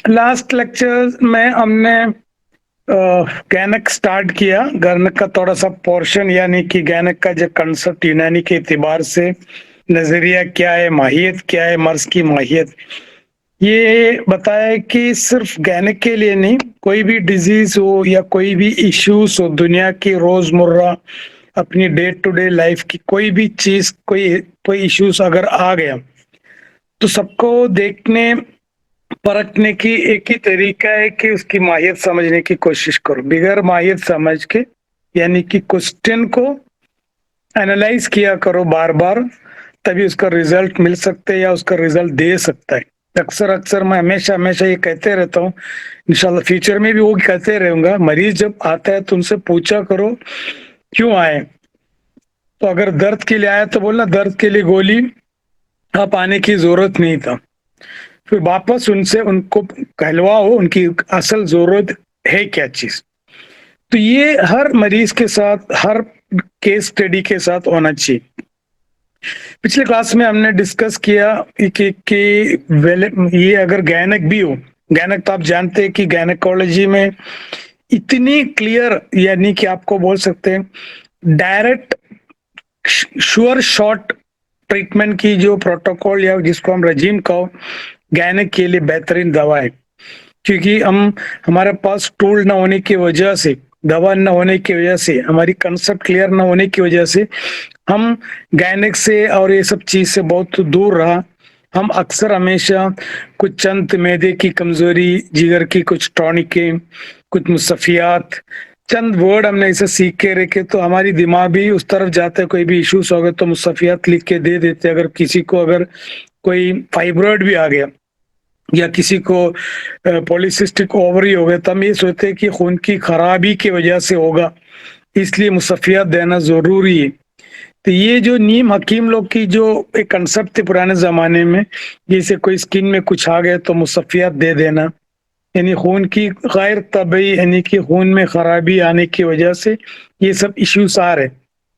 Last lecture में हमने गैनक start किया। गैनक का थोड़ा सा पोर्शन, यानी कि गैनक का जो कंसेप्ट यूनानी के एतबार से नजरिया क्या है, माहियत क्या है, मर्ज की माहियत, ये बताया है कि सिर्फ गैनक के लिए नहीं, कोई भी डिजीज हो या कोई भी इश्यूज हो, दुनिया की रोजमर्रा अपनी डे टू डे लाइफ की कोई भी चीज, कोई कोई इश्यूज अगर आ गया तो सबको देखने परखने की एक ही तरीका है कि उसकी माहियत समझने की कोशिश करो। बगैर माहियत समझ के, यानी कि क्वेश्चन को एनालाइज किया करो बार बार, तभी उसका रिजल्ट मिल सकता है या उसका रिजल्ट दे सकता है। अक्सर अक्सर मैं हमेशा हमेशा ये कहते रहता हूँ, इंशाल्लाह फ्यूचर में भी वो कहते रहूंगा, मरीज जब आता है तो उनसे पूछा करो क्यों आए। तो अगर दर्द के लिए आया तो बोलना दर्द के लिए गोली आप आने की जरूरत नहीं था। फिर वापस उनसे उनको कहलवाओ उनकी असल जरूरत है क्या चीज। तो ये हर मरीज के साथ, हर केस स्टडी के साथ होना चाहिए। पिछले क्लास में हमने डिस्कस किया कि ये अगर गैनक भी हो, गैनक तो आप जानते हैं कि गैनकोलॉजी में इतनी क्लियर, यानी कि आपको बोल सकते हैं डायरेक्ट श्योर शॉट ट्रीटमेंट की जो प्रोटोकॉल या जिसको हम रजीम कहो, गैनक के लिए बेहतरीन दवा है। क्योंकि हमारे पास टूल न होने की वजह से, दवा न होने की वजह से, हमारी कंसेप्ट क्लियर न होने की वजह से हम गैनक से और ये सब चीज से बहुत दूर रहा। हम अक्सर हमेशा कुछ चंद मैदे की कमजोरी, जिगर की कुछ टॉनिकें, कुछ मुसफ़ियात, चंद वर्ड हमने ऐसे सीख के रखे तो हमारी दिमाग भी उस तरफ जाता है। कोई भी इश्यूज हो गए तो मुसफ़ियात लिख के दे देते। अगर किसी को अगर कोई फाइब्रॉइड भी आ गया या किसी को पॉलीसिस्टिक ओवरी हो गया तो हम ये सोचते हैं कि खून की खराबी की वजह से होगा, इसलिए मुसफ़ियात देना जरूरी है। तो ये जो नीम हकीम लोग की जो एक कंसेप्ट थे पुराने जमाने में, जैसे कोई स्किन में कुछ आ गया तो मुसफ़ियात दे देना, यानी खून की गैर तबई, यानी कि खून में खराबी आने की वजह से ये सब इश्यूज आ रहे।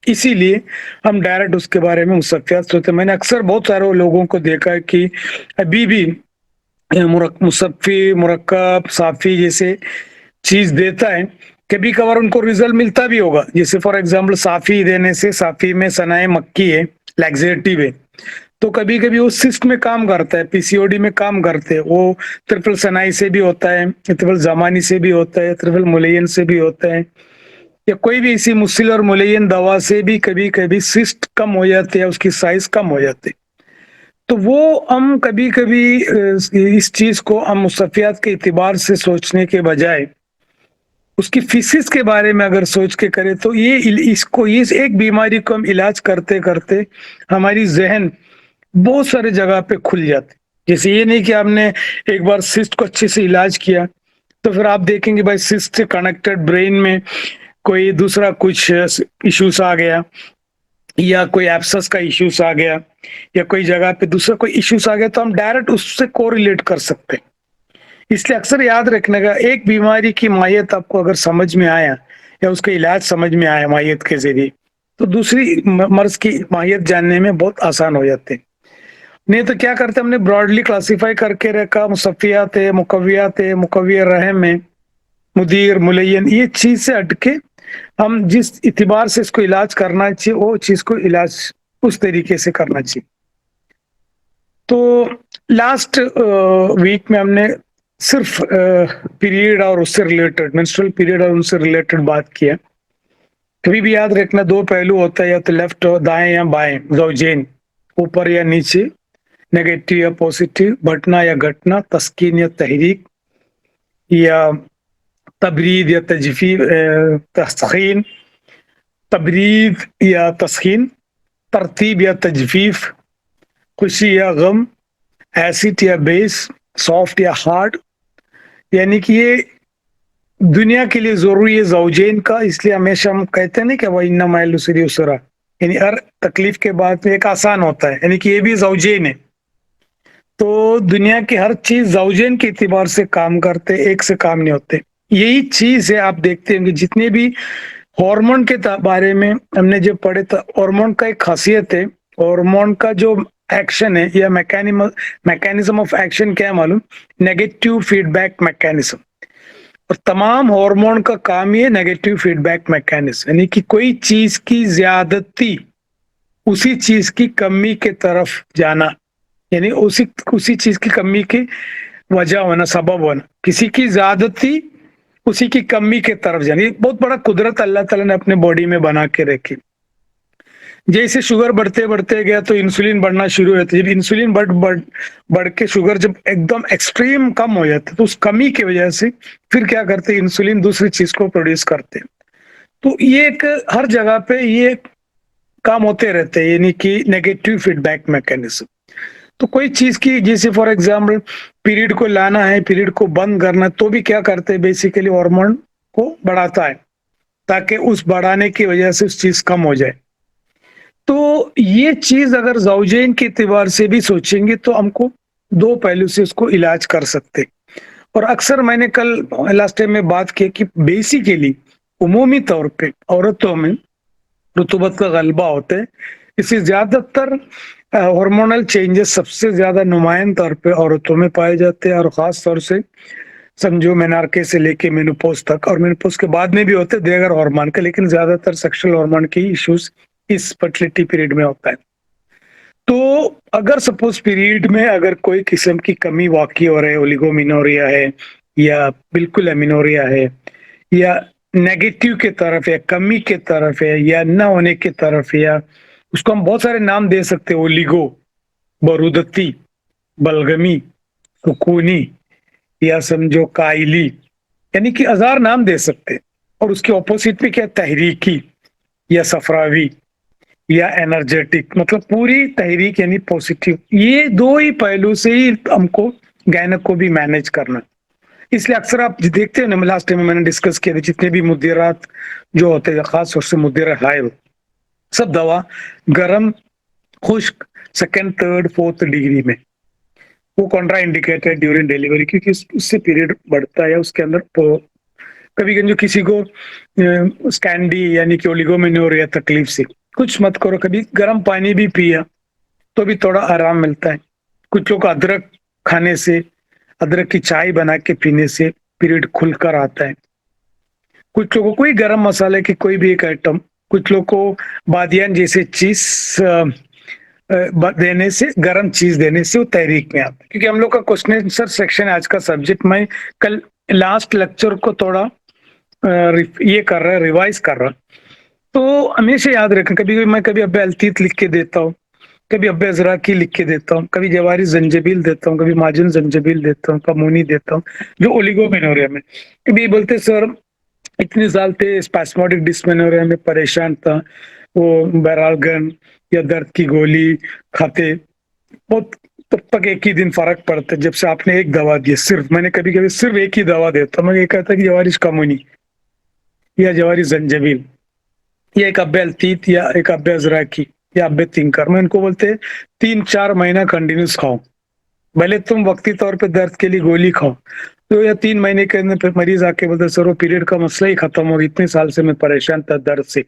इसीलिए हम डायरेक्ट उसके बारे में मुसफ़ियात सोचते। मैंने अक्सर बहुत सारे लोगों को देखा है कि अभी भी मुसफ़ी, मुरक्कब, साफी जैसे चीज देता है, कभी कभार उनको रिजल्ट मिलता भी होगा। जैसे फॉर एग्जांपल साफी देने से, साफी में सनाए मक्की है, लैक्सेटिव है, तो कभी कभी वो सिस्ट में काम करता है, पीसीओडी में काम करते हैं। वो ट्रिपल सनाई से भी होता है, ट्रिपल जमानी से भी होता है, ट्रिपल मुलैयन से भी होता है, या कोई भी इसी मुसिल और मुलैयन दवा से भी कभी कभी सिस्ट कम हो जाते हैं, उसकी साइज कम हो जाते हैं। तो वो हम कभी कभी इस चीज को हम मुसफ़ियात के इतिबार से सोचने के बजाय उसकी फीसिस के बारे में अगर सोच के करें तो ये इसको, इस एक बीमारी को हम इलाज करते करते हमारी जहन बहुत सारे जगह पे खुल जाते। जैसे ये नहीं कि आपने एक बार सिस्ट को अच्छे से इलाज किया तो फिर आप देखेंगे भाई सिस्ट से कनेक्टेड ब्रेन में कोई दूसरा कुछ इश्यूज आ गया, या कोई एब्सेस का इश्यूज आ गया, या कोई जगह पे दूसरा कोई इश्यूज आ गया, तो हम डायरेक्ट उससे कोरिलेट कर सकते हैं। इसलिए अक्सर याद रखने का, एक बीमारी की माहियत आपको अगर समझ में आया या उसका इलाज समझ में आया माहियत के जरिए, तो दूसरी मर्ज की माहियत जानने में बहुत आसान हो जाते हैं। नहीं तो क्या करते, हमने ब्रॉडली क्लासिफाई करके रखा, मुसफ़ियात है, मुकव्वियात है, मुकव्विय रहम है, मुदीर, मुलैयन, ये चीज से हटके हम जिस इतिबार से इसको इलाज करना चाहिए वो चीज को इलाज उस तरीके से करना चाहिए। तो लास्ट वीक में हमने सिर्फ पीरियड और उससे रिलेटेड, मेंस्ट्रुअल पीरियड और उनसे रिलेटेड बात किया। कभी भी याद रखना, दो पहलू होता है, या तो लेफ्ट हो, दाएं या बाएं, ज़ौजैन, ऊपर या नीचे, नेगेटिव या पॉजिटिव, घटना या घटना, तस्कीन या तहरीक, या तबरीद या तजफीफ, तस्खीन, तबरीद या तस्खीन, तरतीब या तजफीफ, खुशी या गम, एसिड या बेस, सॉफ्ट या हार्ड। यानी कि ये दुनिया के लिए जरूरी है ज़ौजैन का। इसलिए हमेशा हम कहते हैं ना कि वही इन्ना माइल उसरी उसरा, यानी हर तकलीफ के बाद में एक आसान होता है, यानी कि ये भी ज़ौजैन है। तो दुनिया की हर चीज ज़ौजैन के एतबार से काम करते, एक से काम नहीं होते। यही चीज है, आप देखते हैं कि जितने भी हार्मोन के बारे में हमने जो पढ़े था, हार्मोन का एक खासियत है, हार्मोन का जो एक्शन है या मैकेनिज्म ऑफ एक्शन क्या है मालूम? Negative feedback mechanism. और तमाम हार्मोन का काम ही है नेगेटिव फीडबैक मैकेनिज्म, यानी कि कोई चीज की ज्यादती उसी चीज की कमी के तरफ जाना, यानी उसी उसी चीज की कमी की वजह होना, सबब होना, किसी की ज्यादती उसी की कमी के तरफ जाना। ये बहुत बड़ा कुदरत अल्लाह ताला ने अपने बॉडी में बना के रखी। जैसे शुगर बढ़ते बढ़ते गया तो इंसुलिन बढ़ना शुरू होता है। जब इंसुलिन बढ़ के शुगर जब एकदम एक्सट्रीम कम हो जाता है तो उस कमी की वजह से फिर क्या करते हैं, इंसुलिन दूसरी चीज को प्रोड्यूस करते हैं। तो ये एक हर जगह पे ये काम होते रहते हैं, यानी कि नेगेटिव फीडबैक मैकेनिज्म। तो कोई चीज की जैसे फॉर एग्जाम्पल पीरियड को लाना है, पीरियड को बंद करना है, तो भी क्या करते हैं, बेसिकली हार्मोन को बढ़ाता है ताकि उस बढ़ाने की वजह से उस चीज कम हो जाए। तो ये चीज अगर ज़ौजैन के एतबार से भी सोचेंगे तो हमको दो पहलू से उसको इलाज कर सकते। और अक्सर मैंने कल लास्ट टाइम में बात की कि बेसिकली उमूमी तौर पे औरतों में रुतूबत का गलबा होता है, इससे ज्यादातर हार्मोनल चेंजेस सबसे ज्यादा नुमायां तौर पे औरतों में पाए जाते हैं, और खास तौर से समझो मेनार्के से लेके मेनोपॉज तक, और मेनोपॉज के बाद में भी होते हैं दीगर हार्मोन के, लेकिन ज्यादातर सेक्सुअल हार्मोन की इश्यूज इस फर्टिलिटी पीरियड में होता है। तो अगर सपोज पीरियड में अगर कोई किस्म की कमी वाकई हो रहा है, ओलिगोमिनोरिया है या बिल्कुल एमिनोरिया है या नेगेटिव के तरफ है, कमी के तरफ है या न होने की तरफ है, या उसको हम बहुत सारे नाम दे सकते हैं, ओलिगो, बरूदती, बलगमी, सुकूनी, या समझो काइली, यानी कि हजार नाम दे सकते हैं। और उसके ऑपोजिट में क्या, तहरीकी या सफरावी या एनर्जेटिक, मतलब पूरी तहरीक यानी पॉजिटिव। ये दो ही पहलू से ही हमको गायनक को भी मैनेज करना। इसलिए अक्सर आप देखते हैं ना, लास्ट टाइम में मैंने डिस्कस किया था, जितने भी मुद्दिरात जो होते हैं, खास तौर से मुद्दिर हाइल, सब दवा गरम, खुश्क, सेकंड, थर्ड, फोर्थ डिग्री में, वो कॉन्ट्रा इंडिकेटेड ड्यूरिंग डिलीवरी, क्योंकि उससे पीरियड बढ़ता है उसके अंदर। कभी कभी जो किसी को स्कैंडी यानी कि ओलिगोमेनोरिया तकलीफ से कुछ मत करो, कभी गर्म पानी भी पिया तो भी थोड़ा आराम मिलता है। कुछ लोग अदरक खाने से, अदरक की चाय बना के पीने से पीरियड खुलकर आता है। कुछ लोगों को कोई गरम मसाले की कोई भी एक आइटम, कुछ लोग को बादियान जैसे चीज देने से, गरम चीज देने से वो तहरीक में आता है। क्योंकि हम लोग का क्वेश्चन आंसर सेक्शन आज का सब्जेक्ट मैं कल लास्ट लेक्चर को थोड़ा ये कर रहा है, रिवाइज कर रहा। तो हमेशा याद रखें, कभी मैं कभी अब्बे अलतीत लिख के देता हूँ, कभी अब्बे अजराकी लिख के देता हूँ, कभी जवारी जंजबील देता हूँ, कभी माजुन जंजबील देता हूँ, कमोनी देता हूँ, जो ओलिगोमेनोरिया में। कभी बोलते सर इतने साल थे स्पैस्मोडिक डिस्मेनोरिया में परेशान था, वो बैरालगन या दर्द की गोली खाते, बहुत तब तक एक ही दिन फर्क पड़ता है जब से आपने एक दवा दी। सिर्फ मैंने कभी कभी सिर्फ एक ही दवा देता, मैं ये कहता कि जवारिश कमोनी या जवारी जंजबील या एक अब्बे अलतीत या एक अब्बे अजराकी या अब्बे तिंकर, मैं इनको बोलते 3-4 महीना कंटिन्यूस खाओ, भले तुम वक्ती तौर पे दर्द के लिए गोली खाओ। तो या 3 महीने के अंदर मरीज आके बोलते सर वो पीरियड का मसला ही खत्म हो गया, इतने साल से मैं परेशान था दर्द से।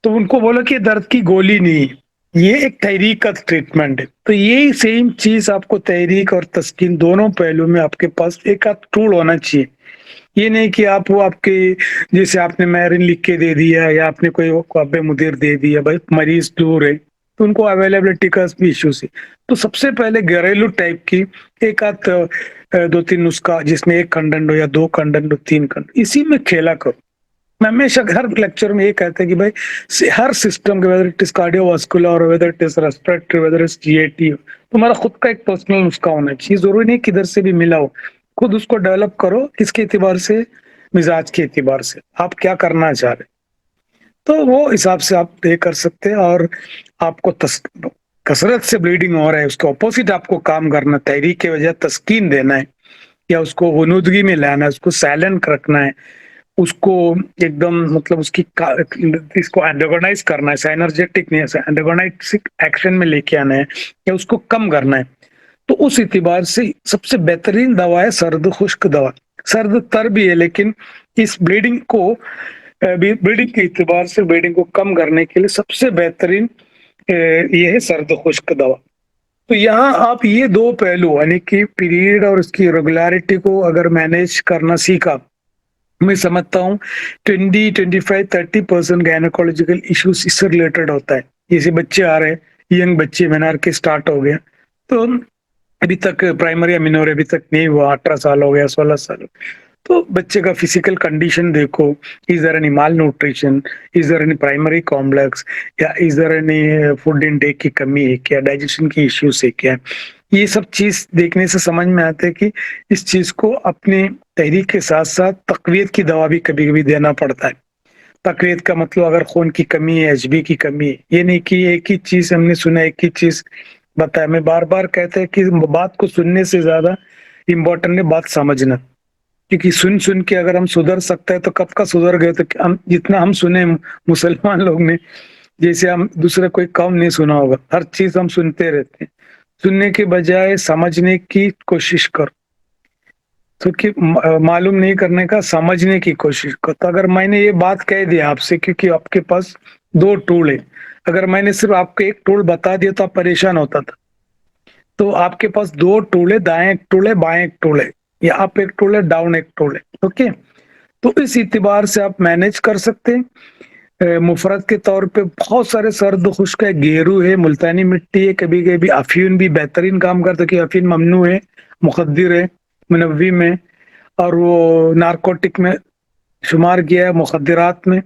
तो उनको बोला कि दर्द की गोली नहीं, ये एक तहरीक का ट्रीटमेंट है। तो यही सेम चीज आपको तहरीक और तस्कीन दोनों पहलू में आपके पास एक आध टूल होना चाहिए। ये नहीं कि आप वो आपके जैसे आपने मैरिन लिख के दे दिया या आपने कोई अब्बे मुदीर दे दिया, भाई मरीज दूर है तो उनको अवेलेबिलिटी का भी इश्यू है। तो सबसे पहले घरेलू टाइप की एक आध 2-3 नुस्खा, जिसमें 1 खंडन हो या 2 खंडन हो, 3 खंड, इसी में खेला करो। मैं हमेशा हर लेक्चर में ये कहते हैं कि भाई हर सिस्टम के, वेदर इट इज कार्डियोवास्कुलर और whether it is respiratory, whether is GAT, तुम्हारा खुद का एक पर्सनल नुस्खा होना चाहिए। जरूरी नहीं किधर से भी मिला हो, खुद उसको डेवलप करो। किसके एतबार से, मिजाज के एतबार से आप क्या करना चाह रहे, तो वो हिसाब से आप ये कर सकते हैं। और आपको कसरत से ब्लीडिंग हो रहा है, उसके ऑपोजिट आपको काम करना, तहरीक के वजह तस्कीन देना है या उसको हुनूदगी में लाना है, उसको साइलेंट रखना है, उसको एकदम मतलब उसकी इसको एंटागोनाइज करना है, साइनर्जेटिक नहीं है, एंटागोनाइटिक एक्शन में लेके आना है या उसको कम करना है। तो उस इतिबार से सबसे बेहतरीन दवा है सर्द खुश्क दवा। सर्द तर भी है, लेकिन इस ब्लीडिंग को, ब्लीडिंग के इतिबार से ब्लीडिंग को कम करने के लिए सबसे बेहतरीन ये है सर्द खुश्क दवा। तो यहाँ आप ये दो पहलू यानी कि पीरियड और उसकी रेगुलरिटी को अगर मैनेज करना सीखा, मैं समझता हूँ 20, 25, 30% गायनेकोलॉजिकल इश्यूज इससे रिलेटेड होता है। जैसे बच्चे आ रहे हैं, यंग बच्चे मेनार्के स्टार्ट हो गया, तो अभी तक प्राइमरी अमीनोर अभी तक नहीं हुआ, 18 साल हो गया, 16 साल, तो बच्चे का फिजिकल कंडीशन देखो, is there any mal nutrition, is there any primary complex, या is there any food intake की कमी है क्या, डाइजेशन की इश्यूज है क्या। ये सब चीज देखने से समझ में आता है कि इस चीज को अपने तहरीक के साथ साथ तकवीत की दवा भी कभी कभी देना पड़ता है। तकवीत का मतलब अगर खून की कमी है, एचबी की कमी है, ये नहीं कि एक ही चीज हमने सुना, एक ही चीज बताया। मैं बार बार कहते हैं कि बात को सुनने से ज्यादा इम्पोर्टेंट है बात समझना, क्योंकि सुन सुन के अगर हम सुधर सकते हैं तो कब का सुधर गए। तो हम जितना हम सुने मुसलमान लोग ने, जैसे हम दूसरा कोई कौम नहीं सुना होगा, हर चीज हम सुनते रहते हैं। सुनने के बजाय समझने की कोशिश करो, तो कि मालूम नहीं करने का समझने की कोशिश करो। तो अगर मैंने ये बात कह दिया आपसे, क्योंकि आपके पास दो टूल है, अगर मैंने सिर्फ आपको एक टूल बता दिया तो आप परेशान होता था। तो आपके पास दो टूल है, दाएं एक टूल है, बाएं एक टूल है, या अप एक टूल है, डाउन एक टूल है। ओके, तो इस इतिबार से आप मैनेज कर सकते हैं। मुफरत के तौर पे बहुत सारे सर्द खुश्क है, गेरू है, मुल्तानी मिट्टी है, कभी कभी अफीन भी बेहतरीन काम करता है, कि अफीन ममनू है, मुखद्दिर है, मुनव्वी में, और वो नारकोटिक में शुमार किया है, मुखद्दिरात में,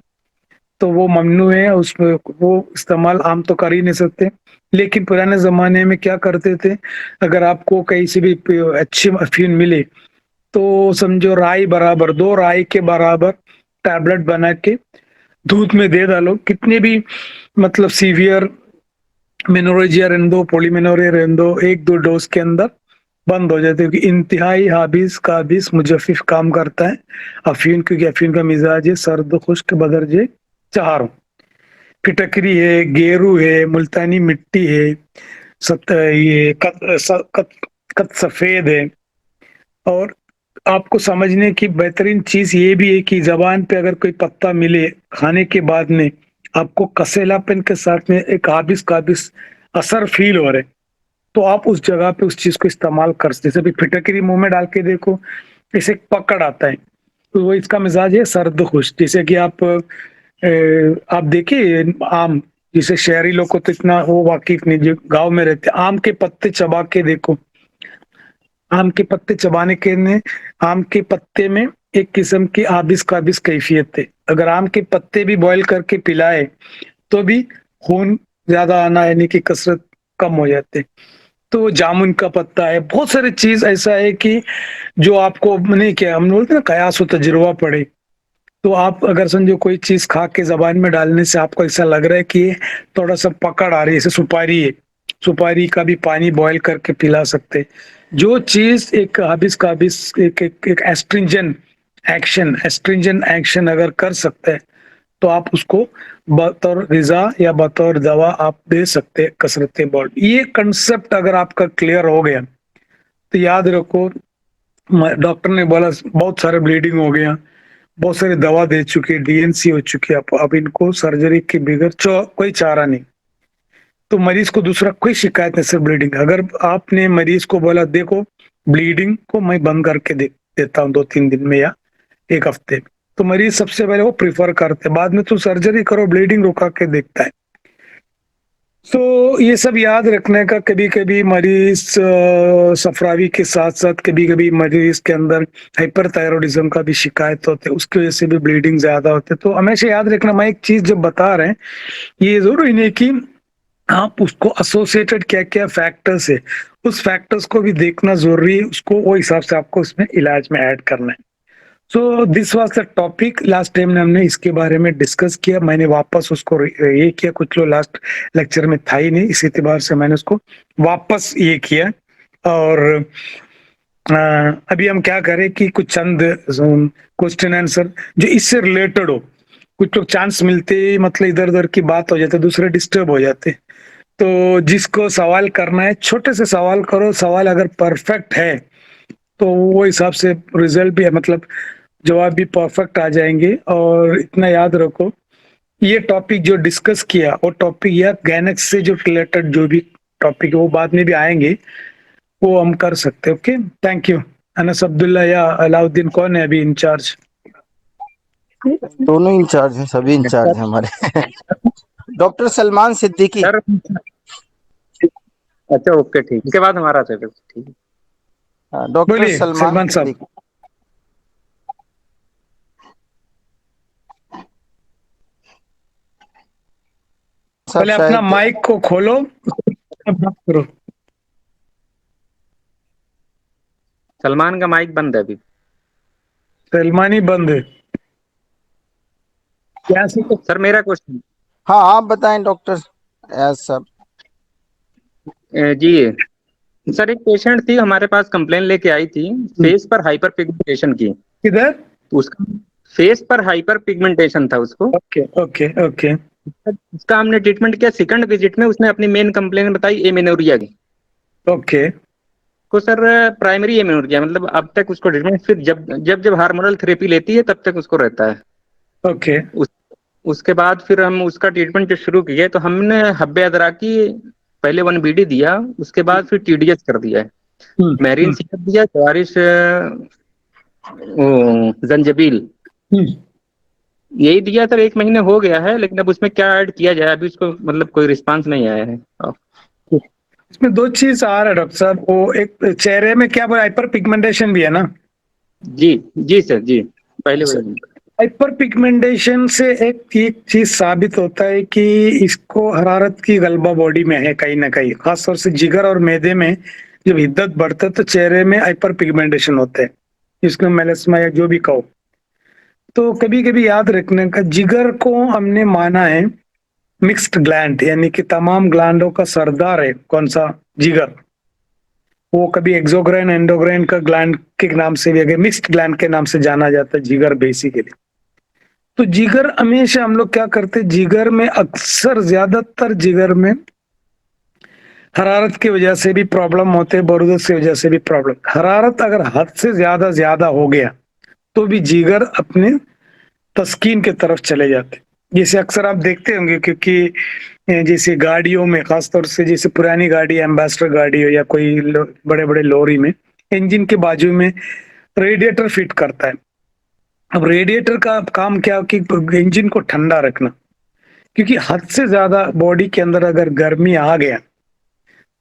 तो वो ममनू है, उसमें वो इस्तेमाल आम तो कर ही नहीं सकते। लेकिन पुराने जमाने में क्या करते थे, अगर आपको कहीं से भी अच्छी अफीन मिले तो समझो राई बराबर, 2 राई के बराबर टैबलेट बना के दूध में दे डालो। कितने भी मतलब सीवियर मेनोरेजिया रहने दो, पॉलीमेनोरिया रहने दो, 1-2 डोज के अंदर बंद हो जाते हैं, क्योंकि इंतहाई हाबिस काबिस मुजफ्फिफ काम करता है अफीन, क्योंकि अफीन का मिजाज है सर्द खुश्क बदरजे चारों। फिटकरी है, गेरू है, मुल्तानी मिट्टी है, ये कत सफेद है। और आपको समझने की बेहतरीन चीज ये भी है कि जबान पे अगर कोई पत्ता मिले खाने के बाद में, आपको कसेलापन के साथ में एक हाबिस काबिस असर फील हो रहे, तो आप उस जगह पे उस चीज को इस्तेमाल कर सकते। जैसे अभी फिटकरी मुंह में डाल के देखो, इसे पकड़ आता है, तो वो इसका मिजाज है सर्द खुश। जैसे कि आप देखिए आम, जिसे शहरी लोग को तो इतना वो वाकिफ नहीं, जो गांव में रहते, आम के पत्ते चबा के देखो, आम के पत्ते चबाने के ने आम के पत्ते में एक किस्म की आबिस काबिस कैफियत है। अगर आम के पत्ते भी बॉईल करके पिलाए तो भी खून ज्यादा आना यानी कि कसरत कम हो जाते। तो जामुन का पत्ता है, बहुत सारी चीज ऐसा है कि जो आपको नहीं, क्या हम बोलते हैं ना, कयास व तजुर्बा पड़े। तो आप अगर समझो कोई चीज खा के जबान में डालने से आपको ऐसा लग रहा है कि ये थोड़ा सा पकड़ आ रही है, जैसे सुपारी है, सुपारी का भी पानी बॉईल करके पिला सकते। जो चीज एक हाबिस काबिस एक एस्ट्रिंजन एक्शन अगर कर सकते हैं, तो आप उसको बतौर ग़िज़ा या बतौर दवा आप दे सकते हैं कसरत बॉडी। ये कंसेप्ट अगर आपका क्लियर हो गया तो याद रखो, डॉक्टर ने बोला बहुत सारे ब्लीडिंग हो गया, बहुत सारी दवा दे चुके, डीएनसी हो चुकी है, अब इनको सर्जरी के बगैर कोई चारा नहीं। तो मरीज को दूसरा कोई शिकायत नहीं, सिर्फ ब्लीडिंग। अगर आपने मरीज को बोला देखो ब्लीडिंग को मैं बंद करके देता हूँ 2-3 दिन में या एक हफ्ते में, तो मरीज सबसे पहले वो प्रिफर करते हैं, बाद में तो सर्जरी करो, ब्लीडिंग रुका के देखता है। तो ये सब याद रखने का, कभी कभी मरीज सफरावी के साथ साथ कभी कभी मरीज के अंदर हाइपरथायरॉइडिज्म का भी शिकायत होते है, उसकी वजह से भी ब्लीडिंग ज्यादा होते है। तो हमेशा याद रखना, मैं एक चीज जब बता रहे हैं, ये जरूरी नहीं कि आप उसको एसोसिएटेड क्या क्या फैक्टर्स है, उस फैक्टर्स को भी देखना जरूरी है, उसको वो हिसाब से आपको उसमें इलाज में ऐड करना है। So this was the topic, last time ने हमने इसके बारे में डिस्कस किया, मैंने वापस उसको ये किया, कुछ लोग लास्ट लेक्चर में था ही नहीं, इस एतबार से मैंने उसको वापस ये किया। और अभी हम क्या करें कि कुछ चंद क्वेश्चन आंसर जो इससे रिलेटेड हो, कुछ लोग चांस मिलते मतलब इधर उधर की बात हो जाती है, दूसरे डिस्टर्ब हो जाते। तो जिसको सवाल करना है छोटे से सवाल करो, सवाल अगर परफेक्ट है तो वो हिसाब से रिजल्ट भी है, मतलब जवाब भी परफेक्ट आ जाएंगे। और इतना याद रखो ये टॉपिक जो डिस्कस किया वो टॉपिक या गैनेक्स से जो रिलेटेड जो भी टॉपिक है वो बाद में भी आएंगे, वो हम कर सकते हैं। Okay, thank you. Anas Abdullah या अलाउद्दीन, कौन है अभी इंचार्ज? दोनों इंचार्ज हैं, सभी इंचार्ज हैं हमारे। डॉक्टर सलमान सिद्दीकी। सर अच्छा ओके ठीक, इसके बाद हमारा चलो ठीक है। डॉक्टर बोलिए सलमान सलमान साहब। सिद्दीकी। सर पहले अपना शायद माइक को खोलो, बात करो। सलमान का माइक बंद है अभी। सलमान ही बंद है क्या से? सर मेरा क्वेश्चन हाँ आप बताएं doctor as sir. Ji, sir एक पेशेंट थी हमारे पास, कंप्लेन लेके आई थी फेस पर हाइपर पिगमेंटेशन की। किधर? तो उसका फेस पर हाइपर पिगमेंटेशन था उसको। ओके ओके ओके उसका हमने ट्रीटमेंट किया, सेकंड विजिट में उसने अपनी मेन कंप्लेन बताई एमेनोरिया की। ओके को सर प्राइमरी एमेनोरिया, मतलब अब तक उसको ट्रीटमेंट, फिर जब जब जब हार्मोनल थेरेपी लेती है तब तक उसको रहता है। ओके उस, उसके बाद फिर हम उसका ट्रीटमेंट जो शुरू किए तो हमने हब्बे अदरा की पहले 1 बीडी दिया, उसके बाद फिर टीडीएस कर दिया है, मैरिन हम्म सीरप दिया, जवारिश जंजबील, हम्म। यही दिया सर। 1 महीने हो गया है, लेकिन अब उसमें क्या ऐड किया जाए अभी उसको, मतलब कोई रिस्पांस नहीं आया है। इसमें दो चीज आ रहा है डॉक्टर साहब, वो एक चेहरे में क्या बोला, हाइपर पिगमेंटेशन भी है ना? जी जी सर जी, पहले वही। हाइपर पिगमेंटेशन से एक चीज साबित होता है कि इसको हरारत की गलबा बॉडी में है कहीं ना कहीं, खासतौर से जिगर और मैदे में जब हिद्दत बढ़ता है तो चेहरे में हाइपर पिगमेंटेशन होते हैं, इसको मेलेस्मा या जो भी कहो। तो कभी कभी याद रखने का, जिगर को हमने माना है मिक्स्ड ग्लैंड, यानी कि तमाम ग्लैंडों का सरदार है कौन सा? जिगर। वो कभी एक्सोक्राइन एंडोक्राइन का ग्लैंड के नाम से भी, अगर मिक्स्ड ग्लैंड के नाम से जाना जाता है जिगर बेसिकली। तो जिगर हमेशा हम लोग क्या करते, जिगर में अक्सर ज्यादातर जिगर में हरारत की वजह से भी प्रॉब्लम होते हैं, बरूदत की वजह से भी प्रॉब्लम। हरारत अगर हद से ज्यादा ज्यादा हो गया तो भी जिगर अपने तस्कीन के तरफ चले जाते। जैसे अक्सर आप देखते होंगे, क्योंकि जैसे गाड़ियों में खासतौर से, जैसे पुरानी गाड़ी, एम्बेसडर गाड़ी हो या कोई बड़े बड़े लॉरी में, इंजन के बाजू में रेडिएटर फिट करता है। अब रेडिएटर का काम क्या कि इंजन को ठंडा रखना, क्योंकि हद से ज्यादा बॉडी के अंदर अगर गर्मी आ गया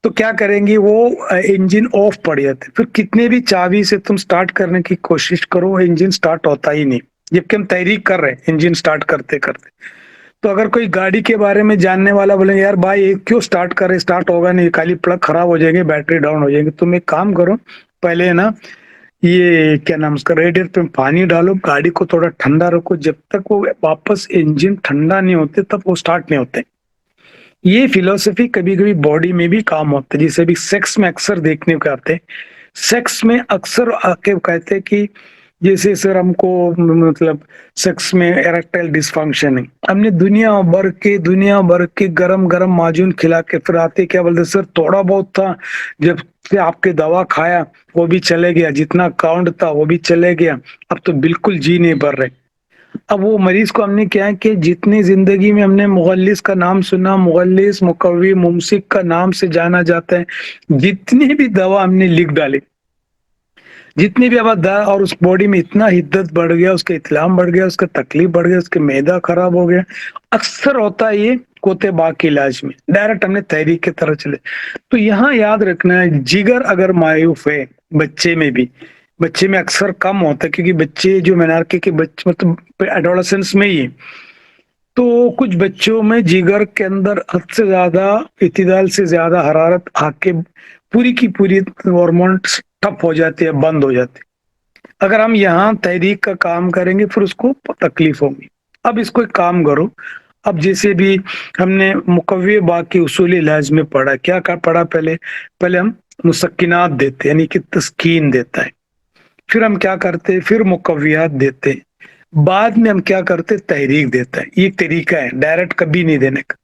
तो क्या करेंगी, वो इंजन ऑफ पड़ जाते, फिर कितने भी चाबी से तुम स्टार्ट करने की कोशिश करो इंजन स्टार्ट होता ही नहीं, जबकि हम तहरीक कर रहे हैं इंजन स्टार्ट करते करते। तो अगर कोई गाड़ी के बारे में जानने वाला बोले यार भाई ये क्यों स्टार्ट कर रहे, स्टार्ट होगा नहीं, खाली प्लग खराब हो जाएंगे, बैटरी डाउन हो जाएगी, तुम एक काम करो, पहले ना ये क्या नाम उसका, रेडिएटर पे पानी डालो, गाड़ी को थोड़ा ठंडा रखो, जब तक वो वापस इंजन ठंडा नहीं होते तब वो स्टार्ट नहीं होते। ये फिलोसफी कभी कभी बॉडी में भी काम होता है, जिसे भी सेक्स में अक्सर देखने को आते हैं। सेक्स में अक्सर आके कहते हैं कि जैसे सर हमको मतलब सेक्स में एरेक्टाइल डिसफंक्शन है, हमने दुनिया भर के गरम गरम माजून खिला के फिर आते क्या बोलते, सर थोड़ा बहुत था, जब से आपके दवा खाया वो भी चले गया, जितना काउंट था वो भी चले गया, अब तो बिल्कुल जी नहीं भर रहे। अब वो मरीज को हमने क्या है कि जितनी जिंदगी में हमने मुगल्लिस का नाम सुना, मुगल्लिस मुकव्वी मुमसिक का नाम से जाना जाता है, जितनी भी दवा हमने लिख डाली, जितनी भी आवाज दवा, और उस बॉडी में इतना हिद्दत बढ़ गया, उसका इत्लाम बढ़ गया, उसका तकलीफ बढ़ गया, उसके मैदा खराब हो गया। अक्सर होता है ये कोते बाग के इलाज में, डायरेक्ट हमने तहरीक की तरह चले। तो यहाँ याद रखना है, जिगर अगर मायूफ है बच्चे में भी, बच्चे में अक्सर कम होता है क्योंकि बच्चे जो मेनार्की के बच्चे मतलब एडोलेसेंस में ही, तो कुछ बच्चों में जिगर के अंदर हद से ज्यादा, इतदाल से ज्यादा हरारत आके पूरी की पूरी हार्मोन ठप हो जाती है, बंद हो जाती है। अगर हम यहाँ तहरीक का काम करेंगे फिर उसको तकलीफ होगी। अब इसको एक काम करो, अब जैसे भी हमने मुकव्वे बाग के उसूली इलाज में पढ़ा, क्या का पढ़ा, पहले पहले हम मुसक्किनात देते यानी कि तस्कीन देता है, फिर हम क्या करते, फिर मुकव्वियात देते, बाद में हम क्या करते, तहरीक देता है। ये एक तरीका है, डायरेक्ट कभी नहीं देने का।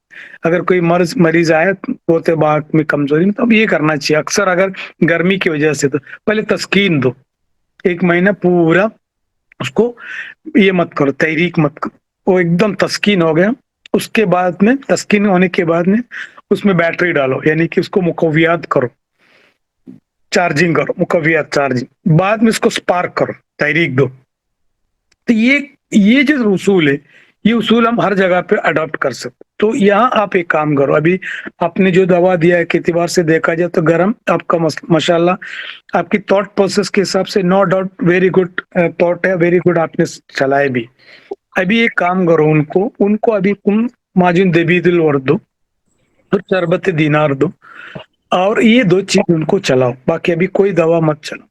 अगर कोई मरीज आए पोते बाग में कमजोरी में, तो अब ये करना चाहिए अक्सर, अगर गर्मी की वजह से, तो पहले तस्कीन दो, 1 महीना पूरा उसको ये मत करो, तहरीक मत करो, वो एकदम तस्कीन हो गया, उसके बाद में तस्कीन होने के बाद में उसमें बैटरी डालो, यानी कि उसको मुकव्वियात करो, चार्जिंग करो, मुकव्वियात चार्जिंग, बाद में इसको स्पार्क करो, तहरीक दो। तो ये जो उसूल है, ये उसूल हम हर जगह पे अडॉप्ट कर सकते। तो यहाँ आप एक काम करो, अभी आपने जो दवा दिया है, के एतबार से देखा जाए तो गरम आपका माशाल्लाह आपकी थॉट प्रोसेस के हिसाब से no doubt very good thought है, वेरी गुड आपने चलाए भी। अभी एक काम करो, उनको अभी तुम माजुन देबीदिल और दो और शरबत दीनार दो, और ये दो चीज उनको चलाओ, बाकी अभी कोई दवा मत चलाओ।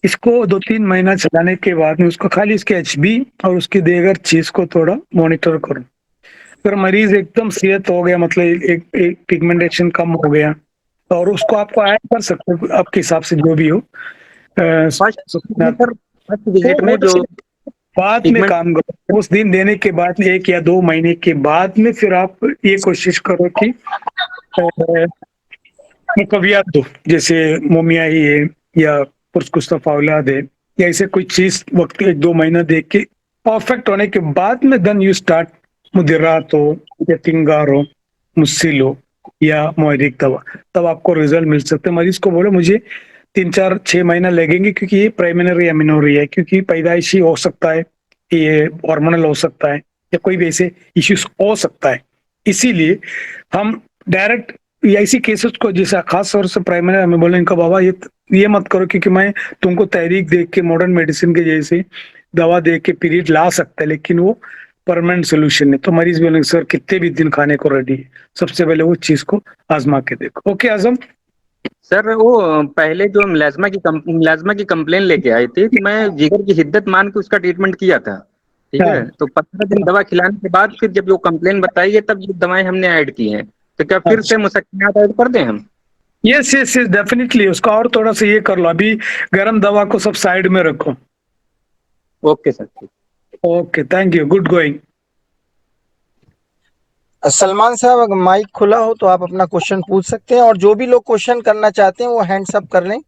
इसको 2-3 महीना चलाने के बाद में उसको खाली इसके एचबी और उसकी दीगर चीज को थोड़ा मॉनिटर करो। अगर मरीज एकदम सेहत हो गया, मतलब एक पिगमेंटेशन कम हो गया, और उसको आपको ऐड कर सकते हो आपके हिसाब से जो भी हो। फर्स्ट विजिट में जो बाद में काम करो, उस दिन देने के बाद 1 या 2 महीने के बाद में फिर आप ये कोशिश करो कि मुकव्वियात दो, जैसे मोमियाई है या पुरस्कुस्ता औलाद है, या ऐसे कोई चीज वक्त 1-2 महीना देख के परफेक्ट होने के बाद में देन यू स्टार्ट मुदिरात हो या तिंगार हो, मुस्सिल हो या मुहर्रिक दवा, तब आपको रिजल्ट मिल सकते हैं। मरीज को बोलो मुझे 3-4-6 महीना लगेंगे, क्योंकि ये प्राइमरी अमीनोरी है, क्योंकि पैदाइशी हो सकता है, ये हार्मोनल हो सकता है, या कोई भी ऐसे इश्यूज हो सकता है। इसीलिए हम डायरेक्ट ऐसी केसेस को, जैसे खास तौर से प्राइमरी में बोले इनका बाबा ये मत करो, क्योंकि मैं तुमको तहरीक देख के मॉडर्न मेडिसिन के जैसे दवा दे के पीरियड ला सकता है, लेकिन वो परमानेंट सोल्यूशन है। तो मरीज बोलेंगे सर कितने भी दिन खाने को रेडी है, सबसे पहले वो चीज को आजमा के देखो। ओके आजम सर, वो पहले जो मुलाजमा की कंप्लेन लेके आए थे, तो मैं जिगर की हिद्दत मान के उसका ट्रीटमेंट किया था, ठीक है। हाँ। तो 15 दिन दवा खिलाने के बाद फिर जब वो कंप्लेन बताई है, तब ये दवाएं हमने ऐड की हैं। तो क्या फिर से मुसक्किनात ऐड कर दें हम? यस यस यस डेफिनेटली, उसका और थोड़ा सा ये कर लो, अभी गर्म दवा को सब साइड में रखो। ओके सर, ठीक। Okay, thank you, good going. Salman साहब, अगर माइक खुला हो तो आप अपना क्वेश्चन पूछ सकते हैं, और जो भी लोग क्वेश्चन करना चाहते हैं वो हैंड्स अप कर लें,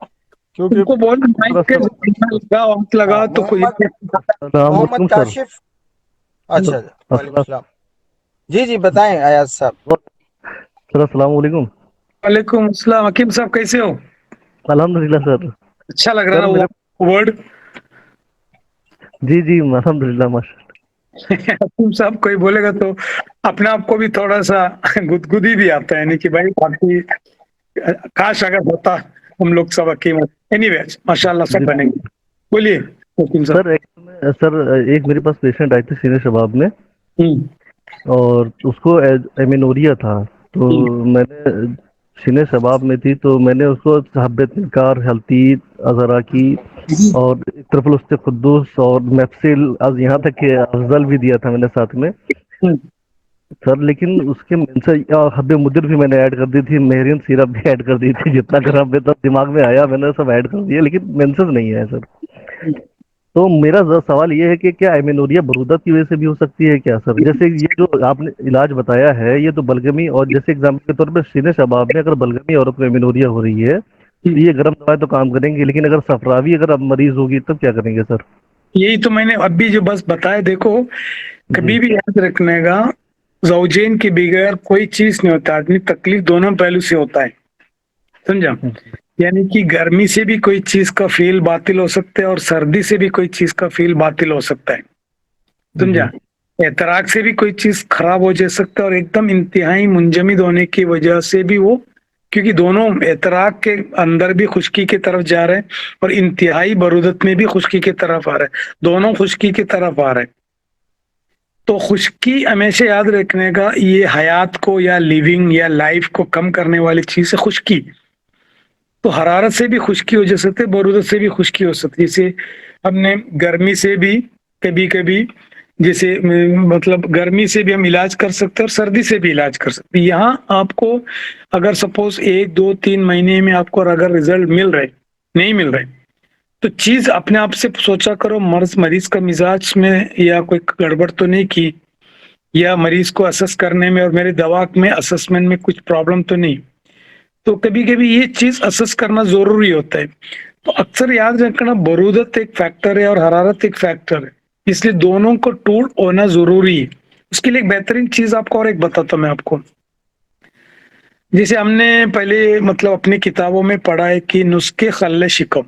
क्योंकि उनको बोल माइक पे लगा हाथ लगा तो कोई मोहम्मद काशिफ। अच्छा, वालेकुम सलाम। जी बताएं अयाज साहब। सर अस्सलाम वालेकुम। वालेकुम अस्सलाम। हकीम साहब कैसे हो? अल्हम्दुलिल्लाह सर। अच्छा लग रहा है वर्ड। जी अल्हम्दुलिल्लाह माशा। हकीम साहब कोई बोलेगा तो अपने आप को भी थोड़ा सा गुदगुदी भी आता है, यानी कि भाई बाकी काश अगर होता हम लोग सब हकीम। एनीवे माशाल्लाह सब बनेंगे। बोलिए हकीम साहब। सर एक मेरे पास पेशेंट आए थे सीने शबाब में, और उसको एमिनोरिया था। तो मैंने सीने शबाब में थी, तो मैंने उसको हब्बतकार, हल्ती, अजराकी और एक तरफ खुद्दूस और मैफसिल, आज यहाँ तक कि अफजल भी दिया था मैंने साथ में सर। लेकिन उसके हब्बे मुद्र भी मैंने ऐड कर दी थी, मेहरीन सिरप भी ऐड कर दी थी, जितना ग्राम में तब दिमाग में आया मैंने सब ऐड कर दिया, लेकिन मेंसेस नहीं है सर। तो मेरा सवाल ये है कि क्या एमिनोरिया बरूदत की वजह से भी हो सकती है क्या सर? जैसे ये जो आपने इलाज बताया है, ये तो बलगमी, और जैसे एग्जाम्पल के तौर पर सीने शबाब में अगर बलगमी औरत में एमिनोरिया हो रही है तो ये गर्म दवाएं तो काम करेंगी, लेकिन अगर सफरावी अगर अब मरीज होगी तब क्या करेंगे सर? यही तो मैंने अभी जो बस बताया। देखो कभी भी याद रखने का, ज़ौजैन के बगैर कोई चीज नहीं होता। आदमी तकलीफ दोनों पहलू से होता है, समझा? यानी कि गर्मी से भी कोई चीज का फील बातिल हो सकता है, और सर्दी से भी कोई चीज का फील बातिल हो सकता है, समझा? एतराक से भी कोई चीज खराब हो जा सकता है, और एकदम इंतहाई मुंजमिद होने की वजह से भी वो, क्योंकि दोनों एतराक के अंदर भी खुश्की की तरफ जा रहे हैं और इंतहाई बरूदत में भी खुश्की की तरफ आ रहे हैं, दोनों खुश्की की तरफ आ रहे हैं। तो खुश्की हमेशा याद रखने का, ये हयात को या लिविंग या लाइफ को कम करने वाली चीज है खुश्की। तो हरारत से भी खुश्की हो जा सकती है, बरूदत से भी खुश्की हो सकती है। जैसे हमने गर्मी से भी कभी कभी, जैसे मतलब गर्मी से भी हम इलाज कर सकते हैं और सर्दी से भी इलाज कर सकते हैं। यहाँ आपको अगर सपोज 1-2-3 महीने में आपको अगर रिजल्ट मिल रहे नहीं मिल रहे, तो चीज अपने आप से सोचा करो, मरीज का मिजाज में या कोई गड़बड़ तो नहीं की, या मरीज को असेस करने में और मेरे दवा में असेसमेंट में कुछ प्रॉब्लम तो नहीं। तो कभी कभी ये चीज असेस करना जरूरी होता है। तो अक्सर याद रखना, बरूदत एक फैक्टर है और हरारत एक फैक्टर है, इसलिए दोनों को टूल होना जरूरी है। उसके लिए एक बेहतरीन चीज आपको और एक बताता हूं मैं आपको। जैसे हमने पहले मतलब अपनी किताबों में पढ़ा है कि नुस्खे खल्ले शिकम,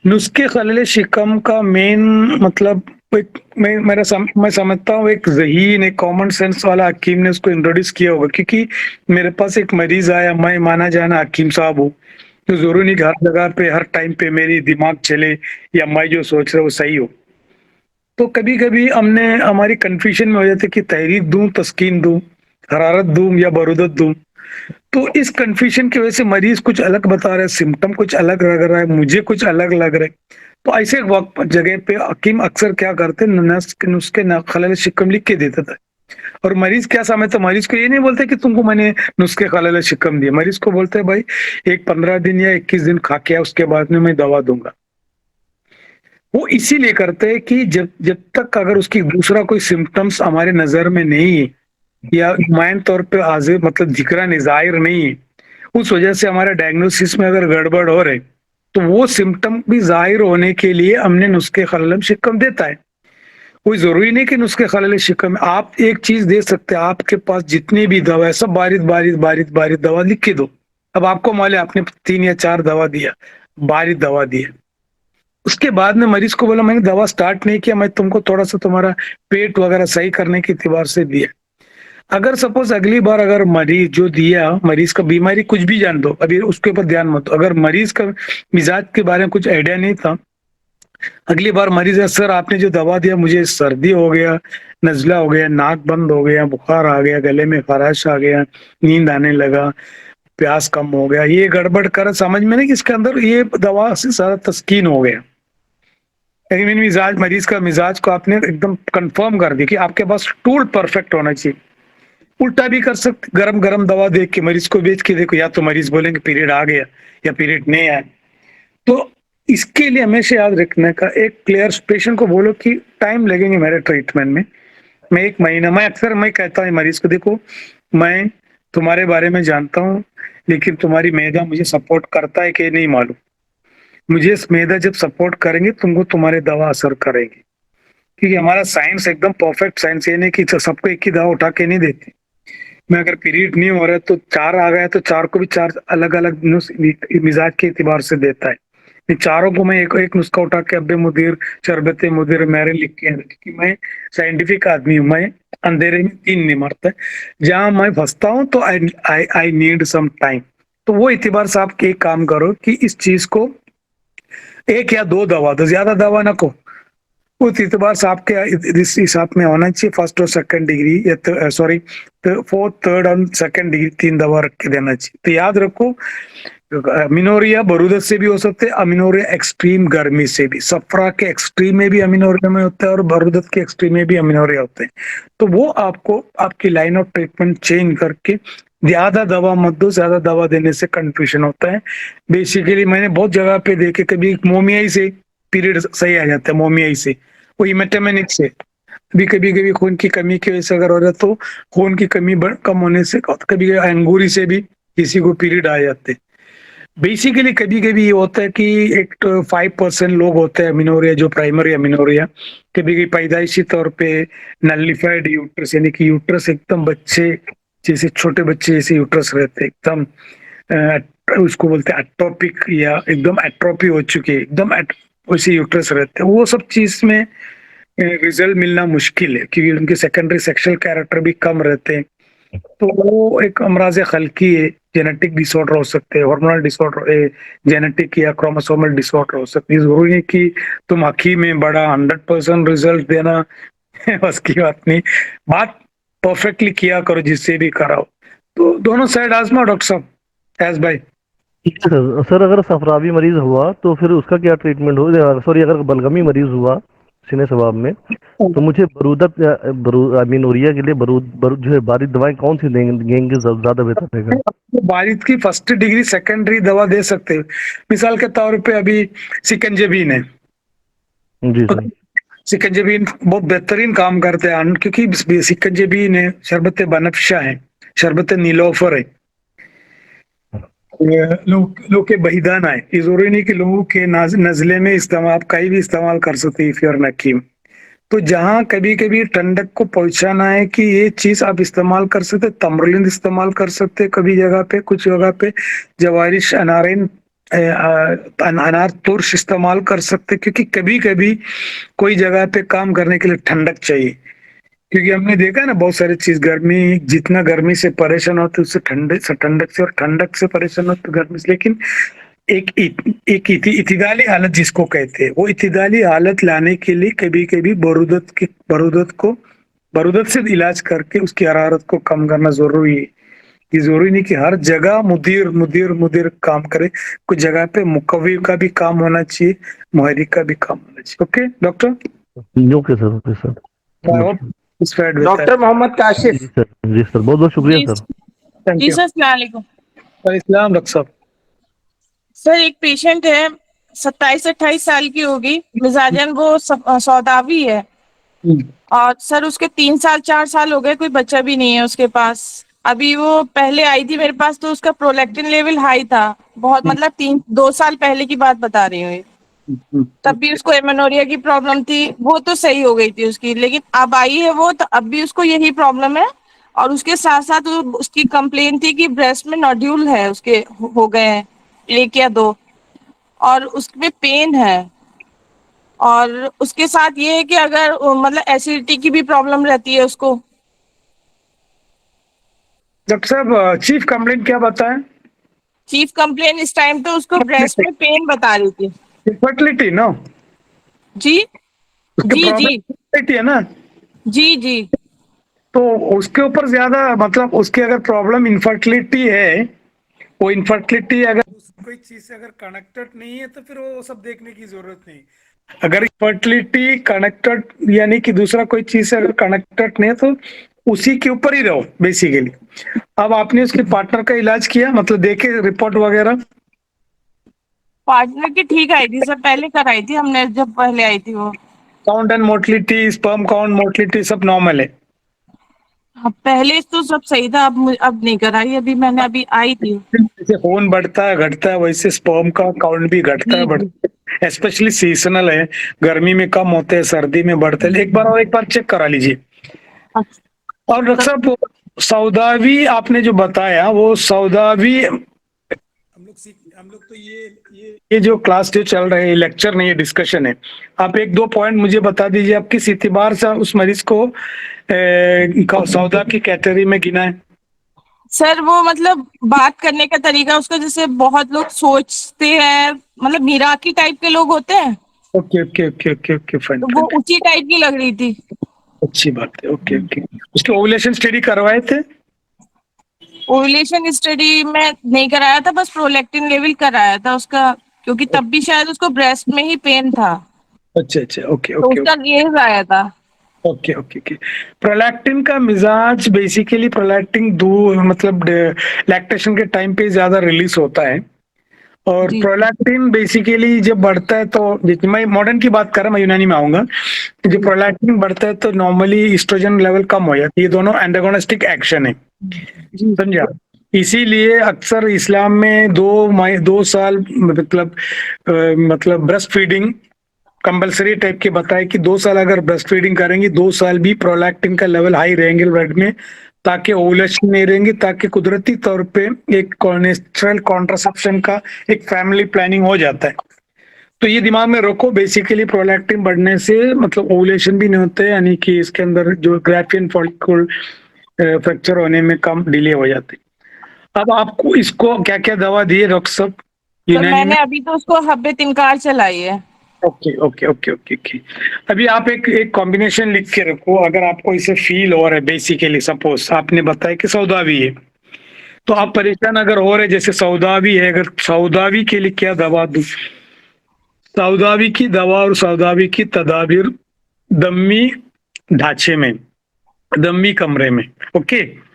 नुस्खे खल्ले शिकम का मेन मतलब एक मैं समझता हूँ एक ज़हीन एक कॉमन सेंस वाला हकीम ने उसको इंट्रोड्यूस किया होगा, क्योंकि मेरे पास एक मरीज आया, मैं माना जाना हकीम साहब हूँ, तो जरूरी नहीं कि हर जगह पे हर टाइम पे मेरी दिमाग चले या मैं जो सोच रहा हूँ वो सही हो। तो कभी कभी हमने हमारी कंफ्यूजन में हो जाती है कि तहरीक दूं, तस्कीन दूं, हरारत दूं या बरूदत दूं। तो इस कंफ्यूजन की वजह से मरीज कुछ अलग बता रहा है, सिम्टम कुछ अलग लग रहा है, मुझे कुछ अलग लग रहा है। तो ऐसे वक्त जगह पे हकीम अक्सर क्या करते हैं, नुस्खे खलल शिकम लिख के देता था। और मरीज क्या समझता, मरीज को ये नहीं बोलते कि तुमको मैंने नुस्खे खलल शिकम दिए, मरीज को बोलते हैं भाई एक 15 दिन या 21 दिन खा के उसके बाद में मैं दवा दूंगा। वो इसीलिए करते हैं कि जब जब तक अगर उसकी दूसरा कोई सिम्टम्स हमारे नजर में नहीं है या नुमायन तौर पे हाजिर मतलब दिख रहा नहीं, जाहिर नहीं है, उस वजह से हमारे डायग्नोसिस में अगर गड़बड़ हो रहे, तो वो सिम्टम भी जाहिर होने के लिए हमने नुस्खे खलल शिकम देता है। कोई जरूरी नहीं कि नुस्खे खलल शिकम, आप एक चीज दे सकते हैं, आपके पास जितनी भी दवा है सब बारीक बारीक बारीक बारीक दवा लिख के दो। अब आपको मालूम है आपने 3 या 4 दवा दिया, बारीक दवा दी है, उसके बाद में मरीज को बोला मैंने दवा स्टार्ट नहीं किया, मैं तुमको थोड़ा सा तुम्हारा पेट वगैरह सही करने के एतबार से दिया। अगर सपोज अगली बार अगर मरीज जो दिया, मरीज का बीमारी कुछ भी जान दो, अभी उसके ऊपर ध्यान मत दो, अगर मरीज का मिजाज के बारे में कुछ आइडिया नहीं था, अगली बार मरीज है सर आपने जो दवा दिया मुझे सर्दी हो गया, नजला हो गया, नाक बंद हो गया, बुखार आ गया, गले में खराश आ गया, नींद आने लगा, प्यास कम हो गया, ये गड़बड़ कर समझ में नहीं कि इसके अंदर ये दवा से सारा तस्कीन हो गया। लेकिन मिजाज मरीज का मिजाज को आपने एकदम कंफर्म कर दिया कि आपके पास टूल परफेक्ट होना चाहिए। उल्टा भी कर सकते, गरम गरम दवा देख के मरीज को बेच के देखो, या तो मरीज बोलेंगे पीरियड आ गया या पीरियड नहीं आया। तो इसके लिए हमेशा याद रखने का एक क्लियर पेशेंट को बोलो कि टाइम लगेंगे मेरे ट्रीटमेंट में, मैं 1 महीना, मैं अक्सर मैं कहता हूँ मरीज को देखो मैं तुम्हारे बारे में जानता हूँ, लेकिन तुम्हारी मैदा मुझे सपोर्ट करता है कि नहीं मालूम, मुझे इस मैदा जब सपोर्ट करेंगे तुमको तुम्हारी दवा असर करेगी, क्योंकि हमारा साइंस एकदम परफेक्ट साइंस ये नहीं कि सबको एक ही दवा उठा के नहीं देती। मैं अगर पीरियड नहीं हो रहा है तो 4 आ गया तो 4 को भी 4 अलग अलग मिजाज के एतबार से देता है। इन चारों को मैं एक नुस्खा उठा के अब्बे मुदीर शरबत मुदीर मेरे लिख के, क्योंकि मैं साइंटिफिक आदमी हूँ, मैं अंधेरे में 3 नहीं मरता, जहां मैं फंसता हूँ तो आई नीड सम टाइम। तो वो एतबार से आप एक काम करो कि इस चीज को 1 या 2 दवा दो, ज्यादा दवा ना को, उस एतबार से आपके इस हिसाब में होना चाहिए फर्स्ट और सेकंड डिग्री या सॉरी फोर्थ थर्ड और सेकंड डिग्री 3 दवा रख के देना चाहिए। तो याद रखो अमीनोरिया बरूदत से भी हो सकते हैं, अमीनोरिया एक्सट्रीम गर्मी से भी, सफरा के एक्सट्रीम में भी अमीनोरिया में होता है और बरूदत के एक्सट्रीम में भी अमीनोरिया होते हैं। तो वो आपको आपकी लाइन ऑफ ट्रीटमेंट चेंज करके ज्यादा दवा मत दो, ज्यादा दवा देने से कंफ्यूजन होता है। बेसिकली मैंने बहुत जगह पे देखे, कभी मोमियाई से पीरियड सही आ जाता है, मोमियाई से, वो हिमेटामेनिक से भी कभी कभी खून की कमी की वजह से अगर हो रहा तो खून की कमी कम होने से, कभी कभी अंगूरी से भी किसी को पीरियड आ जाते हैं। बेसिकली कभी कभी ये होता है कि एक 5% लोग होते हैं अमीनोरिया जो प्राइमरी अमीनोरिया, कभी कभी पैदाइशी तौर पे नलिफाइड यूट्रस यानी कि यूट्रस एकदम बच्चे जैसे छोटे बच्चे जैसे यूट्रस रहते हैं, एकदम उसको बोलते हैं एटोपिक या एकदम एट्रोपी हो चुके एकदम वैसे यूट्रस रहते हैं। वो सब चीज में रिजल्ट मिलना मुश्किल है क्योंकि उनके सेकेंडरी सेक्सुअल कैरेक्टर भी कम रहते हैं। तो वो एक अमराज खल्की है, जेनेटिक डिसऑर्डर हो सकते हैं, हार्मोनल डिसऑर्डर, जेनेटिक या क्रोमोसोमल डिसऑर्डर हो सकती है। जरूरी है कि तुम हकीम में बड़ा 100% रिजल्ट देना बस की बात नहीं, बात परफेक्टली किया करो जिससे भी कराओ। तो दोनों साइड आजमा डॉक्टर साहब, एस भाई। ठीक है सर। सर अगर सफरावी मरीज हुआ तो फिर उसका क्या ट्रीटमेंट हो? सॉरी, अगर बलगमी मरीज हुआ सीने सबाब में तो मुझे बरूदत अमीनोरिया के लिए बरूद जो है बारीक दवाएं कौन सी देंगे ज्यादा बेहतर रहेगा? बारिश की फर्स्ट डिग्री सेकेंडरी दवा दे सकते हैं, मिसाल के तौर पे अभी सिकंजबीन है, जी सर। सिकंजबीन बहुत बेहतरीन काम करते हैं क्योंकि सिकंजबीन है, शरबत बनफशा है, शरबत नीलोफर है, लोग के बहिदाना है। ये जरूरी नहीं कि लोगों के नजले में इस्तेमाल, आप कहीं भी इस्तेमाल कर सकते हैं इफ यू आर नकीम। तो जहां कभी कभी ठंडक को पहुंचाना है कि ये चीज आप इस्तेमाल कर सकते, तमरलिन इस्तेमाल कर सकते, कभी जगह पे कुछ जगह पे जवारिश अनारिन अनार तुर्श इस्तेमाल कर सकते, क्योंकि कभी कभी कोई जगह पे काम करने के लिए ठंडक चाहिए। क्योंकि हमने देखा है ना बहुत सारी चीज, गर्मी जितना गर्मी से परेशान होते उससे ठंडक से, और ठंडक से परेशान होते गर्मी से। लेकिन इतिदाली हालत जिसको कहते हैं, वो इतिदाली हालत लाने के लिए कभी कभी बरूदत से इलाज करके उसकी हरारत को कम करना जरूरी है। ये जरूरी नहीं कि हर जगह मुदीर मुदीर मुदीर काम करे, कुछ जगह पे मुकव्वी का भी काम होना चाहिए, मुहर्रिक का भी काम होना चाहिए। Okay doctor, okay sir, okay sir. I hope इस पे doctor Mohammad ji Kashif. Sir, ji sir, बहुत बहुत शुक्रिया ji sir. Thank ji you. Sir, अस्सलाम वालेकुम। इस्लाम डॉक्टर साहब। सर एक पेशेंट है, 27-28 साल की होगी, मिजाजन वो सौदावी है, और सर उसके 3-4 साल हो गए, कोई बच्चा भी नहीं है उसके पास। अभी वो पहले आई थी मेरे पास तो उसका प्रोलैक्टिन लेवल हाई था बहुत, मतलब 2 साल पहले की बात बता रही हूँ ये। तब भी उसको एमेनोरिया की प्रॉब्लम थी, वो तो सही हो गई थी उसकी, लेकिन अब आई है वो तो अब भी उसको यही प्रॉब्लम है। और उसके साथ साथ उसकी कंप्लेन थी कि ब्रेस्ट में नोड्यूल है उसके, हो गए हैं 1 या 2, और उसमें पेन है। और उसके साथ ये है कि अगर मतलब एसिडिटी की भी प्रॉब्लम रहती है उसको। डॉक्टर साहब चीफ कंप्लेंट क्या बताएं? चीफ कंप्लेन इस टाइम तो उसको ब्रेस्ट में पेन बता रही थी। इनफर्टिलिटी नो, जी उसके जी प्रॉब्लम जी इनफर्टिलिटी है ना, जी जी। तो उसके ऊपर ज्यादा मतलब उसकी अगर प्रॉब्लम इनफर्टिलिटी है, वो इनफर्टिलिटी अगर कोई चीज से अगर कनेक्टेड नहीं है तो फिर वो सब देखने की जरूरत नहीं। अगर फर्टिलिटी कनेक्टेड यानी कि दूसरा कोई चीज से अगर कनेक्टेड नहीं है तो उसी के ऊपर ही रहो बेसिकली। अब आपने उसके पार्टनर का इलाज किया, मतलब देखे रिपोर्ट वगैरह? पार्टनर की ठीक आई थी सर, पहले कराई थी हमने जब पहले आई थी वो। Count and motility, sperm count, motility सब नॉर्मल है? हाँ, पहले तो सब सही था, अब नहीं कराई, अभी मैंने अभी आई थी। जैसे खून बढ़ता है घटता है वैसे स्पर्म का काउंट भी घटता है जी जी। बढ़ता है, स्पेशली सीजनल है, गर्मी में कम होते हैं सर्दी में बढ़ते हैं। एक बार चेक करा लीजिए। अच्छा, और डॉक्टर साहब सौदावी आपने जो बताया वो सौदावी, हम लोग तो ये जो क्लास जो चल रहे हैं, लेक्चर नहीं है, डिस्कशन है। आप 1-2 पॉइंट मुझे बता दीजिए, आप किस इतिबार से उस मरीज को सौदा की कैटेगरी में गिना है? सर वो मतलब बात करने का तरीका उसका, जैसे बहुत लोग सोचते हैं, मतलब मीराकी टाइप के लोग होते हैं, okay okay okay okay okay, fine तो वो फाइन, उसी टाइप की लग रही थी। अच्छी बात है। ओके ओके, उसके ओवुलेशन स्टडी करवाए थे? ओव्यूलेशन स्टडी में नहीं कराया था, बस प्रोलैक्टिन लेवल कराया था उसका, क्योंकि तब भी शायद उसको ब्रेस्ट में ही पेन था, अच्छा अच्छा, ओके तो ओके उसका गेज आया था। Okay okay okay. प्रोलैक्टिन का मिजाज बेसिकली, प्रोलैक्टिन मतलब लैक्टेशन के टाइम पे ज्यादा रिलीज होता है, और जी प्रोलैक्टिन बेसिकली जब बढ़ता है तो मैं मॉडर्न की बात कर रहा हूँ, मैं यूनानी में आऊंगा। जब प्रोलैक्टिन बढ़ता है तो नॉर्मली ईस्ट्रोजन लेवल कम हो जाती है, ये दोनों एंटागोनिस्टिक एक्शन है, जी। समझा? इसीलिए अक्सर इस्लाम में 2 साल मतलब ब्रेस्ट फीडिंग कंपलसरी टाइप के बताए कि 2 साल अगर ब्रेस्ट फीडिंग करेंगे 2 साल भी प्रोलैक्टिन का लेवल हाई रहेंगे ब्लड में, ताकि ओवुलेशन नहीं रहेंगे, ताकि कुदरती तौर पे एक नेचुरल कॉन्ट्रासेप्शन का एक फैमिली प्लानिंग हो जाता है। तो ये दिमाग में रखो, बेसिकली प्रोलैक्टिन बढ़ने से मतलब ओवुलेशन भी नहीं होते, यानी कि इसके अंदर जो ग्राफियन फॉलिकल फ्रैक्चर होने में कम डिले हो जाते। अब आपको इसको क्या क्या दवा दी है डॉक्टर साहब तो यूनानी में? मैंने अभी तो उसको हब्बे तिनकार चलाई है। Okay okay okay okay okay. अभी आप एक कॉम्बिनेशन लिख के रखो, अगर आपको इसे फील हो रहा है, बेसिकली सपोज आपने बताया कि सौदावी है, तो आप परेशान अगर हो रहे जैसे सौदावी है, अगर सौदावी के लिए क्या दवा दूं? सौदावी की दवा और सौदावी की तदाबीर दम्मी ढांचे में, दम्मी कमरे में, ओके?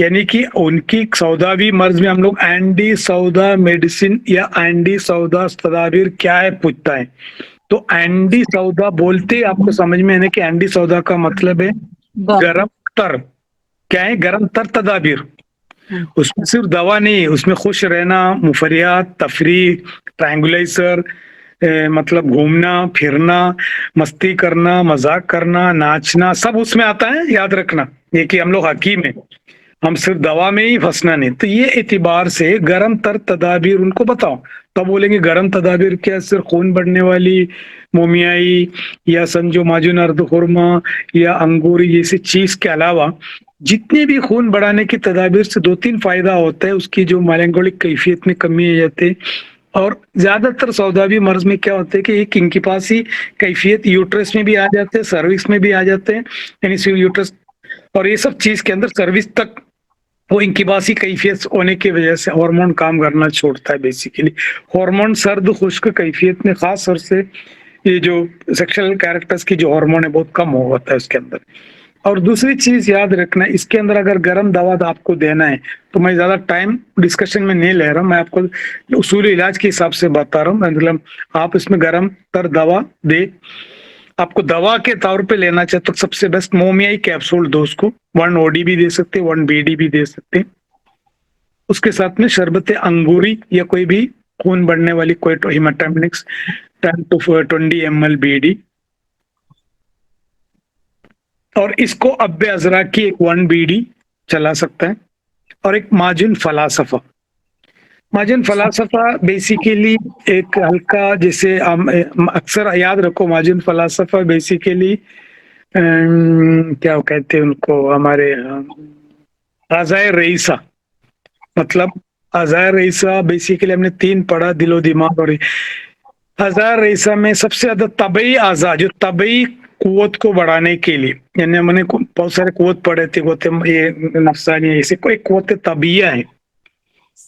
यानी कि उनकी सौदावी मर्ज में हम लोग एंडी सौदा मेडिसिन या एंडी सौदा तदाबीर क्या है पूछता है, तो एंडी सौदा बोलते ही आपको समझ में आने कि एंडी सौदा का मतलब है गरम तर। क्या है? गरम तर तदाबीर। उसमें सिर्फ दवा नहीं, उसमें खुश रहना, मुफरियात, तफरी, ट्रायंगुलाइजर, मतलब घूमना फिरना, मस्ती करना, मजाक करना, नाचना, सब उसमें आता है। याद रखना ये कि हम लोग हकीम हैं, हम सिर्फ दवा में ही फंसना नहीं। तो ये एतबार से गरम तर तदाबीर उनको बताओ। तो बोलेंगे गरम तदाबीर क्या, सिर्फ खून बढ़ने वाली मोमियाई या संजो माजुन अर्द खुरमा या अंगूरी जैसी चीज के अलावा जितने भी खून बढ़ाने की तदाबीर से 2-3 फायदा होता है। उसकी जो मेलांकोलिक कैफियत में कमी आ जाती है, और ज्यादातर सौदावी मर्ज में क्या होता है कि एक इंकिपासी कैफियत यूट्रस में भी आ जाते हैं, सर्विक्स में भी आ जाते हैं, यानी यूट्रस और ये सब चीज के अंदर सर्विस तक वो इंकिबासी कैफियत होने की वजह से हार्मोन काम करना छोड़ता है। बेसिकली हार्मोन सर्द खुश्क कैफियत में खास तौर से ये जो सेक्सुअल कैरेक्टर्स की जो हार्मोन है बहुत कम होता है उसके अंदर। और दूसरी चीज याद रखना, इसके अंदर अगर गर्म दवा आपको देना है तो मैं ज्यादा टाइम डिस्कशन में नहीं ले रहा, मैं आपको उसूल इलाज के हिसाब से बता रहा हूँ। मतलब आप इसमें गर्म तर दवा दे, आपको दवा के तौर पे लेना चाहे तो सबसे बेस्ट मोमियाई कैप्सूल दो उसको, 1 OD भी दे सकते, 1 BD भी दे सकते। उसके साथ में शरबत अंगूरी या कोई भी खून बढ़ने वाली कोई हिमाटामिनिक्स 10 to 20 ml BD, और इसको अब्बे अजरा की एक 1 BD चला सकता है। और एक माजुन फलासफा, माजुन फलासफा बेसिकली एक हल्का, जैसे अक्सर याद रखो माजुन फलासफा बेसिकली क्या कहते हैं उनको, हमारे अज़ाए रईसा, मतलब अज़ाए रईसा बेसिकली हमने 3 पढ़ा, दिलो दिमाग। और अज़ाए रईसा में सबसे ज्यादा तबई आज़ा, जो तबई कुव्वत को बढ़ाने के लिए, यानी हमने बहुत सारे कुव्वत पढ़े थे, ये नफसानी ऐसे कोई कुव्वत तबिया है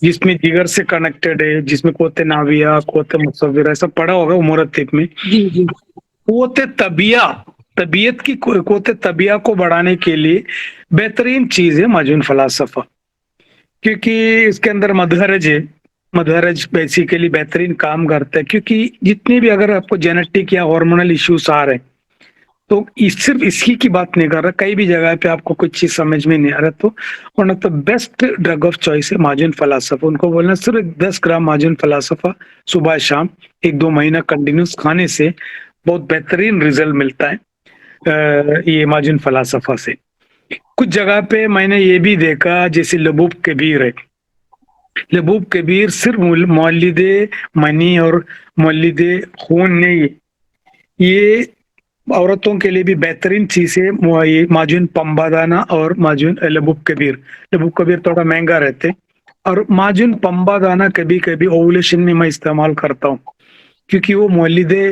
जिसमें जिगर से कनेक्टेड है, जिसमें कुव्वत नाविया, कुव्वत मुसव्विरा सब पढ़ा होगा मुरत्तिब में। कुव्वत तबिया, तबीयत की कुव्वत तबिया को बढ़ाने के लिए बेहतरीन चीज है माजुन फलासफा, क्योंकि इसके अंदर मदहरज है। मदहरज बेसिकली बेहतरीन काम करता है, क्योंकि जितने भी अगर आपको जेनेटिक या हार्मोनल इश्यूज आ रहे हैं तो सिर्फ इसी की बात नहीं कर रहा, कई भी जगह पे आपको कुछ चीज समझ में नहीं आ रहा तो one of the best drug of choice है माजुन फलासफा। उनको बोलना सिर्फ 10 ग्राम माजुन फलासफा सुबह शाम 1-2 महीना कंटिन्यूस खाने से बहुत बेहतरीन रिजल्ट मिलता है ये माजुन फलासफा से। कुछ जगह पे मैंने ये भी देखा, जैसे लबूब कबीर है, लबूब कबीर सिर्फ मौलिदे मनी और मौलिदे खून नहीं है, ये औरतों के लिए भी बेहतरीन चीज है। ये माजुन पंबादाना और माजुन लबूब कबीर, लबूब कबीर थोड़ा महंगा रहते, और माजुन पंबादाना कभी कभी ओवुलेशन में मैं इस्तेमाल करता हूँ, क्योंकि वो मौलिदे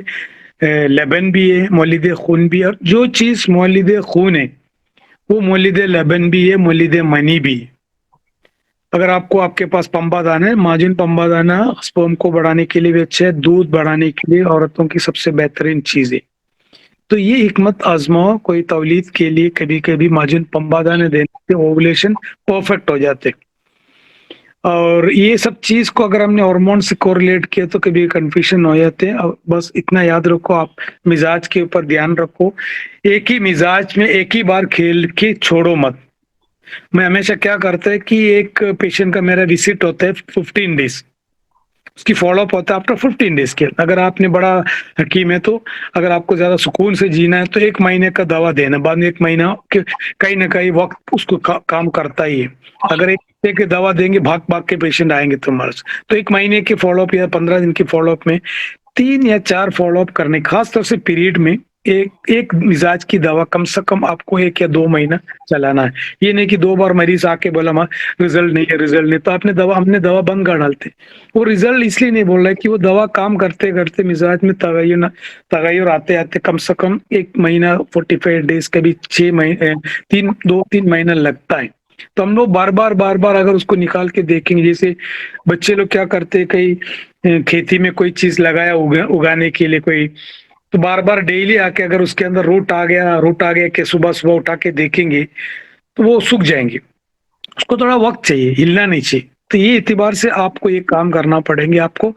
लेबन भी है, मौलिदे खून भी है, और जो चीज मौलिदे खून है वो मौलिदे लेबन भी है, मौलिदे मनी भी है। अगर आपको आपके पास पंबादाना है, माजुन पंबादाना स्पर्म को बढ़ाने के लिए भी अच्छा है, दूध बढ़ाने के लिए औरतों की सबसे बेहतरीन चीज है। तो ये हिकमत आजमाओ, कोई तौलीद के लिए कभी कभी माजुन पंबादाना देने से ओवुलेशन परफेक्ट हो जाते। और ये सब चीज को अगर हमने हार्मोन से कोरिलेट किया तो कभी कंफ्यूजन हो जाते हैं। बस इतना याद रखो, आप मिजाज के ऊपर ध्यान रखो, एक ही मिजाज में एक ही बार खेल के छोड़ो मत। मैं हमेशा क्या करता है कि एक पेशेंट का मेरा विजिट होता है 15 डेज, उसकी फॉलोअप होता है आफ्टर 15 डेज के। अगर आपने बड़ा हकीम है तो अगर आपको ज्यादा सुकून से जीना है तो 1 महीने का दवा देना, बाद में 1 महीना कहीं ना कहीं वक्त उसको काम करता ही है। अगर 1 हफ्ते की दवा देंगे, भाग भाग के पेशेंट आएंगे तुम्हारे, तो 1 महीने के फॉलोअप या 15 दिन की फॉलोअप में 3 या 4 फॉलोअप करने, खासतौर से पीरियड में एक मिजाज की दवा कम से कम आपको 1 या 2 महीना चलाना है। ये नहीं कि 2 बार मरीज आके बोला रिजल्ट नहीं है, रिजल्ट नहीं, तो हमने दवा बंद कर डालते। वो रिजल्ट इसलिए नहीं बोल रहा है कि वो दवा काम करते करते मिजाज में तगैयुर आते आते कम से कम 1 महीना 45 डेज, कभी 6 महीने 2-3 महीना लगता है। तो हम लोग बार बार अगर उसको निकाल के देखेंगे, जैसे बच्चे लोग क्या करते हैं, कई खेती में कोई चीज लगाया उगाने के लिए कोई, तो बार डेली आके अगर उसके अंदर रूट आ गया कि सुबह उठा के देखेंगे तो वो सूख जाएंगे। उसको थोड़ा वक्त चाहिए, हिलना नहीं चाहिए। तो ये एतबार से आपको ये काम करना पड़ेंगे, आपको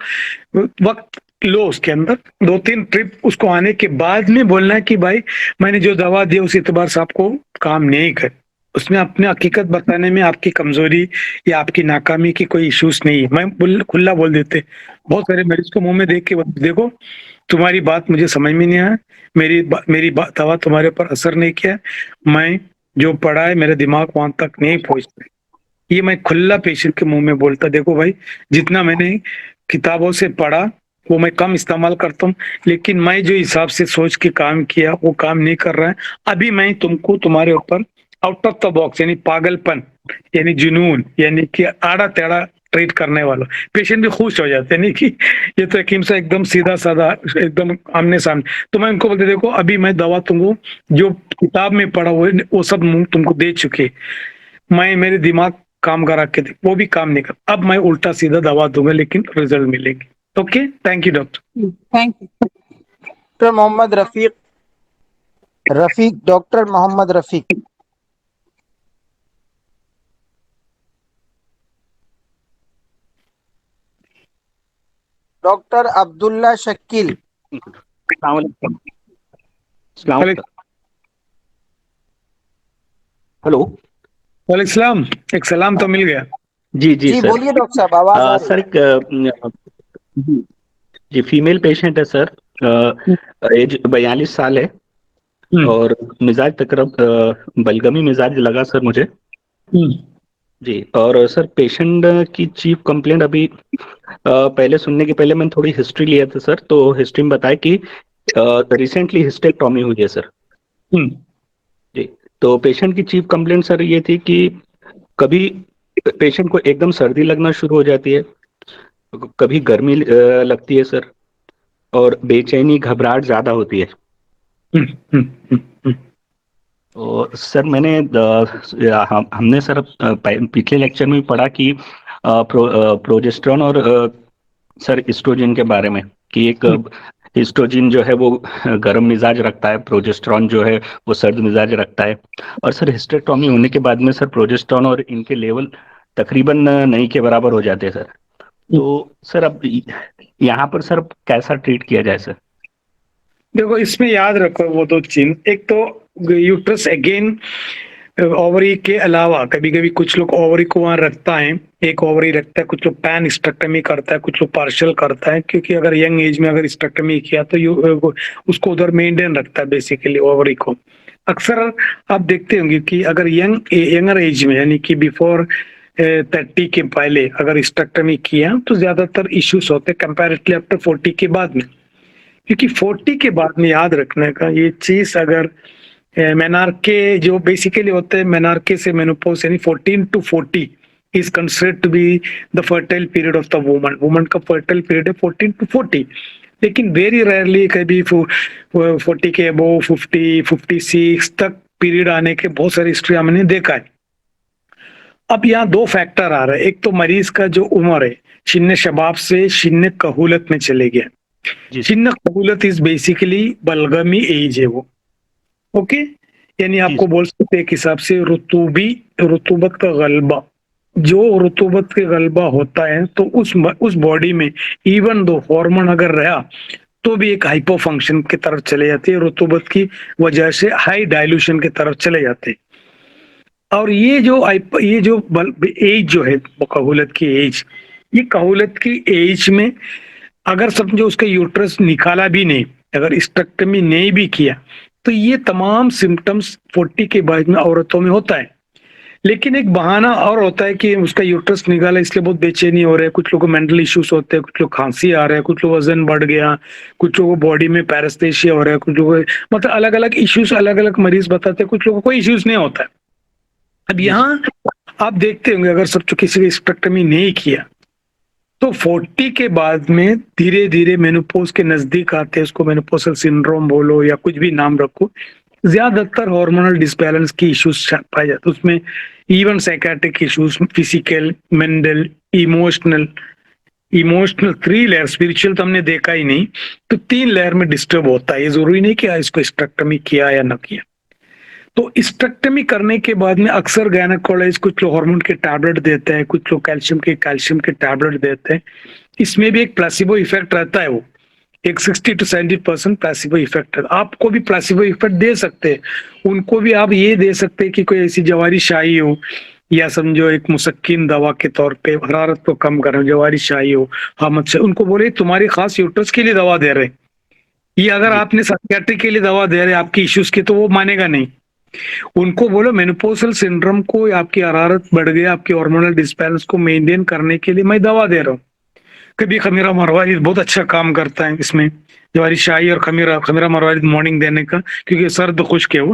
वक्त लो, उसके अंदर 2-3 ट्रिप उसको आने के बाद में बोलना है कि भाई मैंने जो दवा दी उस एतबार से आपको काम नहीं कर, उसमें अपने हकीकत बताने में आपकी कमजोरी या आपकी नाकामी की कोई इश्यूज नहीं है। मैं खुला बोल देते, बहुत सारे मरीज को मुंह में देख के देखो तुम्हारी बात मुझे समझ में नहीं आया, मेरी दवा तुम्हारे ऊपर असर नहीं किया, मैं जो पढ़ा है मेरे दिमाग वहां तक नहीं पहुंचता। ये मैं खुला पेशेंट के मुंह में बोलता, देखो भाई जितना मैंने किताबों से पढ़ा वो मैं कम इस्तेमाल करता हूँ, लेकिन मैं जो हिसाब से सोच के काम किया वो काम नहीं कर रहा है। अभी मैं तुमको तुम्हारे ऊपर आउट ऑफ द बॉक्स यानी पागलपन यानी जुनून यानी कि आड़ा टेढ़ा ट्रीट करने वाला, पेशेंट भी खुश हो जाते हैं नहीं कि ये तो हकीम से एकदम सीधा साधा एकदम आमने सामने। तो मैं उनको बोलते देखो अभी मैं दवा तुमको जो किताब में पढ़ा वो सब तुमको दे चुके, मैं मेरे दिमाग काम करा के वो भी काम नहीं कर, अब मैं उल्टा सीधा दवा दूंगा लेकिन रिजल्ट मिलेंगे। Okay, thank you doctor. Thank you. Doctor Mohammad Rafiq doctor Mohammad Rafiq. Doctor Abdullah Shakeel. Hello. वालेकुम सलाम, एक सलाम तो मिल गया। जी जी सर। बोलिए डॉक्टर साहब, आवाज आ रही सर एक जी फीमेल पेशेंट है सर, एज 42 साल है और मिजाज तकरीबन बलगमी मिजाज लगा सर मुझे जी। और सर पेशेंट की चीफ कंप्लेंट अभी पहले सुनने के पहले मैंने थोड़ी हिस्ट्री लिया था सर, तो हिस्ट्री में बताया कि रिसेंटली हिस्टेक्टॉमी हुई है सर जी। तो पेशेंट की चीफ कंप्लेंट सर ये थी कि कभी पेशेंट को एकदम सर्दी लगना शुरू हो जाती है, कभी गर्मी लगती है सर, और बेचैनी घबराहट ज्यादा होती है। और सर मैंने हमने सर पिछले लेक्चर में पढ़ा कि प्रोजेस्टेरॉन और सर एस्ट्रोजन के बारे में कि एक एस्ट्रोजन जो है वो गर्म मिजाज रखता है, प्रोजेस्टेरॉन जो है वो सर्द मिजाज रखता है। और सर हिस्टेक्टॉमी होने के बाद में सर प्रोजेस्टेरॉन और इनके लेवल तकरीबन नहीं के बराबर हो जाते हैं सर। तो सर अब यहाँ पर सर कैसा ट्रीट किया जाए सर? देखो इसमें याद रखो वो दो चीज, एक तो यूट्रस अगेन ओवरी के अलावा कभी कभी कुछ लोग ओवरी को वहां रखता है, एक ओवरी रखता है, कुछ लोग पैन स्टेक्टमी करता है, कुछ लोग पार्शियल करता है, क्योंकि अगर यंग एज में अगर स्टेक्टमी किया तो उसको उधर मेंटेन रखता है बेसिकली ओवरी को। अक्सर आप देखते होंगे कि अगर यंगर एज में यानी कि बिफोर 30 के पहले अगर स्टेक्टमी किया तो ज्यादातर इश्यूज होते हैं कंपैरेटिवली आफ्टर 40 के बाद में, क्योंकि 40 के बाद में याद रखने का ये चीज अगर मेनार्के जो बेसिकली होते हैं मेनार्के से मेनोपॉज यानी 14 to 40 is considered to be the fertile period of the woman का फर्टाइल पीरियड है 14 to 40, लेकिन वेरी रेयरली कभी 40 के अबव 50 56 तक पीरियड आने के बहुत सारी हिस्ट्री हमने देखा है। अब यहाँ दो फैक्टर आ रहे हैं, एक तो मरीज का जो उम्र है शिन्न शबाब से शिन्न कहूलत में चले गया। शिन्न कहूलत इज बेसिकली बलगमी एज है वो, ओके यानी आपको बोल सकते एक हिसाब से रुतूबत का गलबा, जो रुतूबत के गलबा होता है तो उस बॉडी में इवन दो हार्मोन अगर रहा तो भी एक हाइपो फंक्शन की तरफ चले जाती है, रुतूबत की वजह से हाई डायल्यूशन की तरफ चले जाते हैं। और ये जो एज जो है कहूलत की एज, ये कहूलत की एज में अगर समझो उसका यूट्रस निकाला भी नहीं, अगर स्टेक्टमी नहीं भी किया, तो ये तमाम सिम्टम्स 40 के बाद में औरतों में होता है। लेकिन एक बहाना और होता है कि उसका यूट्रस निकाला इसलिए बहुत बेचैनी हो रहा है, कुछ लोगों को मेंटल इश्यूज होते हैं, कुछ लोग खांसी आ रहा है, कुछ लोग वजन बढ़ गया, कुछ लोगों को बॉडी में पैरास्थेशिया हो रहा है, कुछ लोगों मतलब अलग अलग इश्यूज अलग अलग मरीज बताते हैं, कुछ लोगों को कोई इश्यूज नहीं होता है। अब यहाँ आप देखते होंगे अगर सब किसी ने स्पेक्ट्रमी नहीं किया तो 40 के बाद में धीरे धीरे मेनोपॉज के नजदीक आते हैं, उसको मेनोपॉजल सिंड्रोम बोलो या कुछ भी नाम रखो, ज्यादातर हार्मोनल डिसबैलेंस की इश्यूज पाए जाते हैं। उसमें even psychiatric issues, physical, mental, emotional 3 layer, spiritual तो हमने देखा ही नहीं, तो 3 लेयर में डिस्टर्ब होता है। ये जरूरी नहीं कि इसको स्टेक्टमी किया या ना किया। तो स्टेक्टमी करने के बाद में अक्सर गायनेकोलॉजिस्ट कुछ लोग हार्मोन के टैबलेट देते हैं, कुछ लोग कैल्शियम के टैबलेट देते हैं। इसमें भी एक प्लेसिबो इफेक्ट रहता है, वो एक 60 to 70% प्लेसिबो इफेक्ट है। आपको भी प्लेसिबो इफेक्ट दे सकते हैं, उनको भी आप ये दे सकते हैं कि कोई ऐसी जवारी शाही हो, या समझो एक मुसक्किन दवा के तौर पे हरारत को कम करने जवारी शाही हो, हामद से उनको बोले तुम्हारी खास यूट्रस के लिए दवा दे रहे हैं। ये अगर आपने साइकियाट्री के लिए दवा दे रहे हैं आपकी इश्यूज की, तो वो मानेगा नहीं। उनको बोलो मेनोपॉजल सिंड्रोम को, आपकी हरारत बढ़ गई, आपकी हार्मोनल डिसबैलेंस को मेंटेन करने के लिए मैं दवा दे रहा हूँ। कभी खमीरा मरवारिद बहुत अच्छा काम करता है इसमें, जवारी शाही और खमीरा मरवारिद मॉर्निंग देने का, क्योंकि सर्द खुश्क है वो,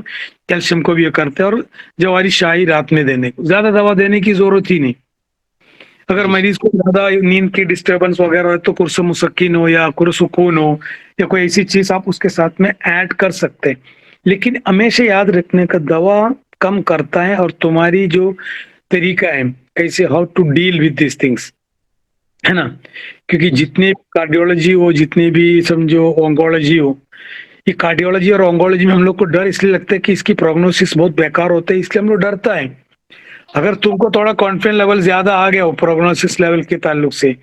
कैल्शियम को भी ये करते हैं, और जवारी शाही रात में देने को, ज्यादा दवा देने की जरूरत ही नहीं। अगर मरीज को ज्यादा नींद की डिस्टर्बेंस वगैरह है तो कुर्स मुसक्किन हो या कुरसुकून हो या कोई ऐसी चीज आप उसके साथ में ऐड कर सकते हैं। लेकिन हमेशा याद रखने का, दवा कम करता है और तुम्हारी जो तरीका है कैसे how to deal with this things, है ना। क्योंकि जितने कार्डियोलॉजी हो, जितने भी समझो ऑन्कोलॉजी हो, ये कार्डियोलॉजी और ऑन्कोलॉजी में हम लोग को डर इसलिए लगता है कि इसकी प्रोग्नोसिस बहुत बेकार होता है, इसलिए हम लोग डरता है। अगर तुमको थोड़ा कॉन्फिडेंस लेवल ज्यादा आ गया हो प्रोग्नोसिस लेवल के ताल्लुक से,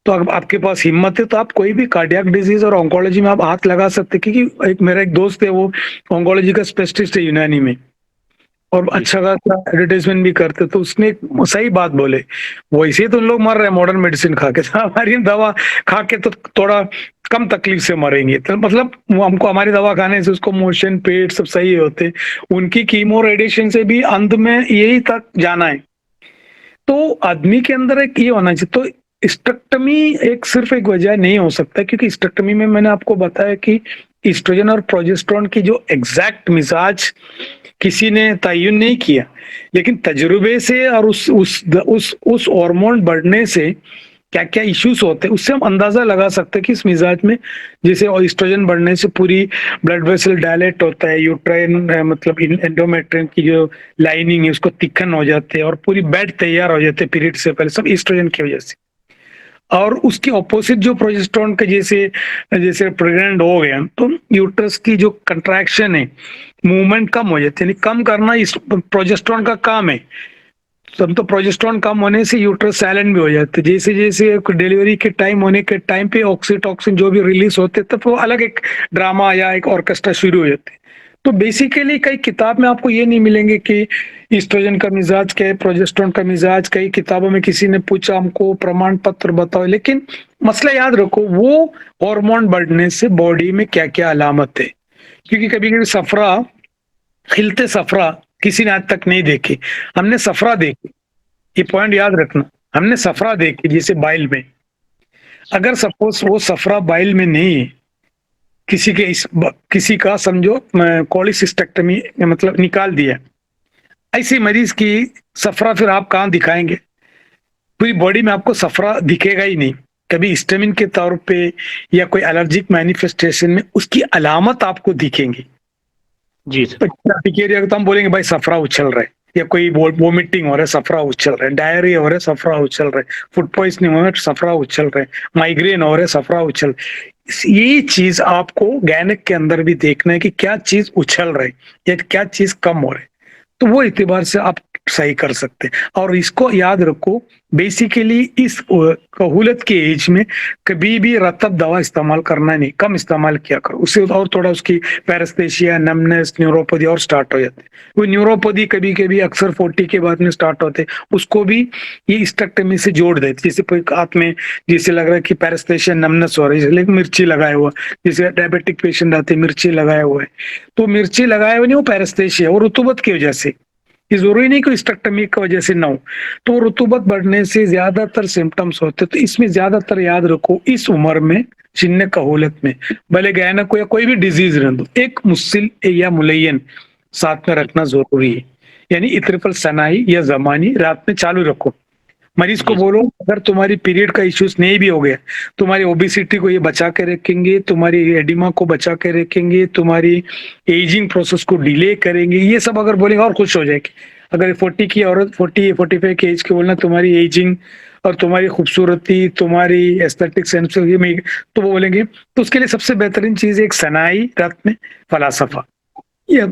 तो अगर आपके पास हिम्मत है तो आप कोई भी कार्डियक डिजीज और ऑन्कोलॉजी में आप हाथ लगा सकते हैं। क्योंकि मेरा एक दोस्त है, वो ऑन्कोलॉजी का स्पेशलिस्ट है यूनानी में, और अच्छा खासा एडवर्टाइजमेंट भी करते, तो उसने एक सही बात बोले, वैसे तो लोग मर रहे हैं मॉडर्न मेडिसिन खा के, हमारी दवा खा के तो थोड़ा कम तकलीफ से मरेंगे। तो मतलब वो हमको हमारी दवा खाने से उसको मोशन पेट सब सही होते, उनकी कीमो रेडिएशन से भी अंत में यही तक जाना है। तो आदमी के अंदर एक ये होना चाहिए। तो स्टेक्टमी एक सिर्फ एक वजह नहीं हो सकता, क्योंकि स्टेक्टमी में मैंने आपको बताया कि एस्ट्रोजन और प्रोजेस्टेरोन की जो एग्जैक्ट मिजाज किसी ने तयन नहीं किया, लेकिन तजुर्बे से और उस हार्मोन बढ़ने से क्या क्या इश्यूज होते हैं उससे हम अंदाजा लगा सकते हैं कि इस मिजाज में, जैसे एस्ट्रोजन बढ़ने से पूरी ब्लड वेसल डायलेट होता है, यूट्राइन मतलब एंडोमेट्रियम की जो लाइनिंग है उसको तिखन हो जाते हैं और पूरी बेड तैयार हो जाते हैं पीरियड से पहले, सब एस्ट्रोजन की वजह से। और उसके ऑपोजिट जो प्रोजेस्टेरोन के जैसे प्रेग्नेंट हो गया तो यूट्रस की जो कंट्रैक्शन है, मूवमेंट कम हो जाती है, यानी कम करना इस प्रोजेस्टेरोन का काम है। सब तो प्रोजेस्टेरोन कम होने से यूट्रस साइलेंट भी हो जाते हैं। जैसे जैसे डिलीवरी के टाइम होने के टाइम पे ऑक्सीटोसिन जो भी रिलीज होते तब वो अलग एक ड्रामा या एक ऑर्केस्ट्रा शुरू हो जाते हैं। तो बेसिकली कई किताब में आपको ये नहीं मिलेंगे कि एस्ट्रोजन का मिजाज क्या है, प्रोजेस्टेरोन का मिजाज। कई किताबों में किसी ने पूछा हमको प्रमाण पत्र बताओ, लेकिन मसला याद रखो वो हार्मोन बढ़ने से बॉडी में क्या क्या अलामत है। क्योंकि कभी कभी सफरा, खिलते सफरा किसी ने आज तक नहीं देखे, हमने सफरा देखी, ये पॉइंट याद रखना, हमने सफरा देखी जैसे बाइल में। अगर सपोज वो सफरा बाइल में नहीं है, किसी का समझो कोलिसिस्टेक्टमी मतलब निकाल दिया, ऐसे मरीज की सफरा फिर आप कहाँ दिखाएंगे? पूरी बॉडी में आपको सफरा दिखेगा ही नहीं। कभी हिस्टामिन के तौर पे या कोई एलर्जिक मैनिफेस्टेशन में उसकी अलामत आपको दिखेंगी। जी सर। तो हम बोलेंगे भाई सफरा उछल रहा है, या कोई वोमिटिंग हो रहा है सफरा उछल रहा है, डायरिया हो रहा है सफरा उछल रहा है, फूड पॉइजनिंग हो रहा है सफरा उछल रहा है, माइग्रेन हो रहा है सफरा उछल। ये चीज आपको गैनिक के अंदर भी देखना है कि क्या चीज उछल रहा है या क्या चीज कम हो रहा है, तो वो एतबार से आप सही कर सकते हैं। और इसको याद रखो, बेसिकली इस कहूलत के एज में कभी भी रतब दवा इस्तेमाल करना नहीं, कम इस्तेमाल किया करो, उससे और थोड़ा उसकी पैरास्थेशिया, नमनेस, न्यूरोपैथी और स्टार्ट हो जाते हैं। वो न्यूरोपैथी कभी कभी अक्सर 40 के बाद में स्टार्ट होते हैं, उसको भी ये हिस्टेक्टमी से जोड़ देते। जैसे कोई हाथ में जैसे लग रहा है कि पैरास्थेशिया, नमनेस हो रही है, लेकिन मिर्ची लगाया हुआ, जैसे डायबिटिक पेशेंट आते हैं मिर्ची लगाया हुआ है, तो मिर्ची लगाया हुआ नहीं, वो पैरास्थेशिया और रुतूबत की वजह से, ये जरूरी नहीं कि हिस्टेक्टमी की वजह से ना हो, तो रुतूबत बढ़ने से ज्यादातर सिम्टम्स होते। तो इसमें ज्यादातर याद रखो इस उम्र में जिन्ने कहूलत में भले गैनक को या कोई भी डिजीज रह दो, एक मुस्सिल या मुलयन साथ में रखना जरूरी है। यानी इत्रिफल सनाई या जमानी रात में चालू रखो। मरीज को बोलो अगर तुम्हारी पीरियड का इश्यूज नहीं भी हो गया, तुम्हारी ओबेसिटी को ये बचा के रखेंगे, तुम्हारी एडिमा को बचा के रखेंगे, तुम्हारी एजिंग प्रोसेस को डिले करेंगे, ये सब अगर बोलेंगे और खुश हो जाएगी। अगर 40 की औरत 40-45 की एज के बोलना तुम्हारी एजिंग और तुम्हारी खूबसूरती, तुम्हारी एस्थेटिक सेंस में, तो वो बोलेंगे। तो उसके लिए सबसे बेहतरीन चीज है एक सनाई रात में, फलासफा या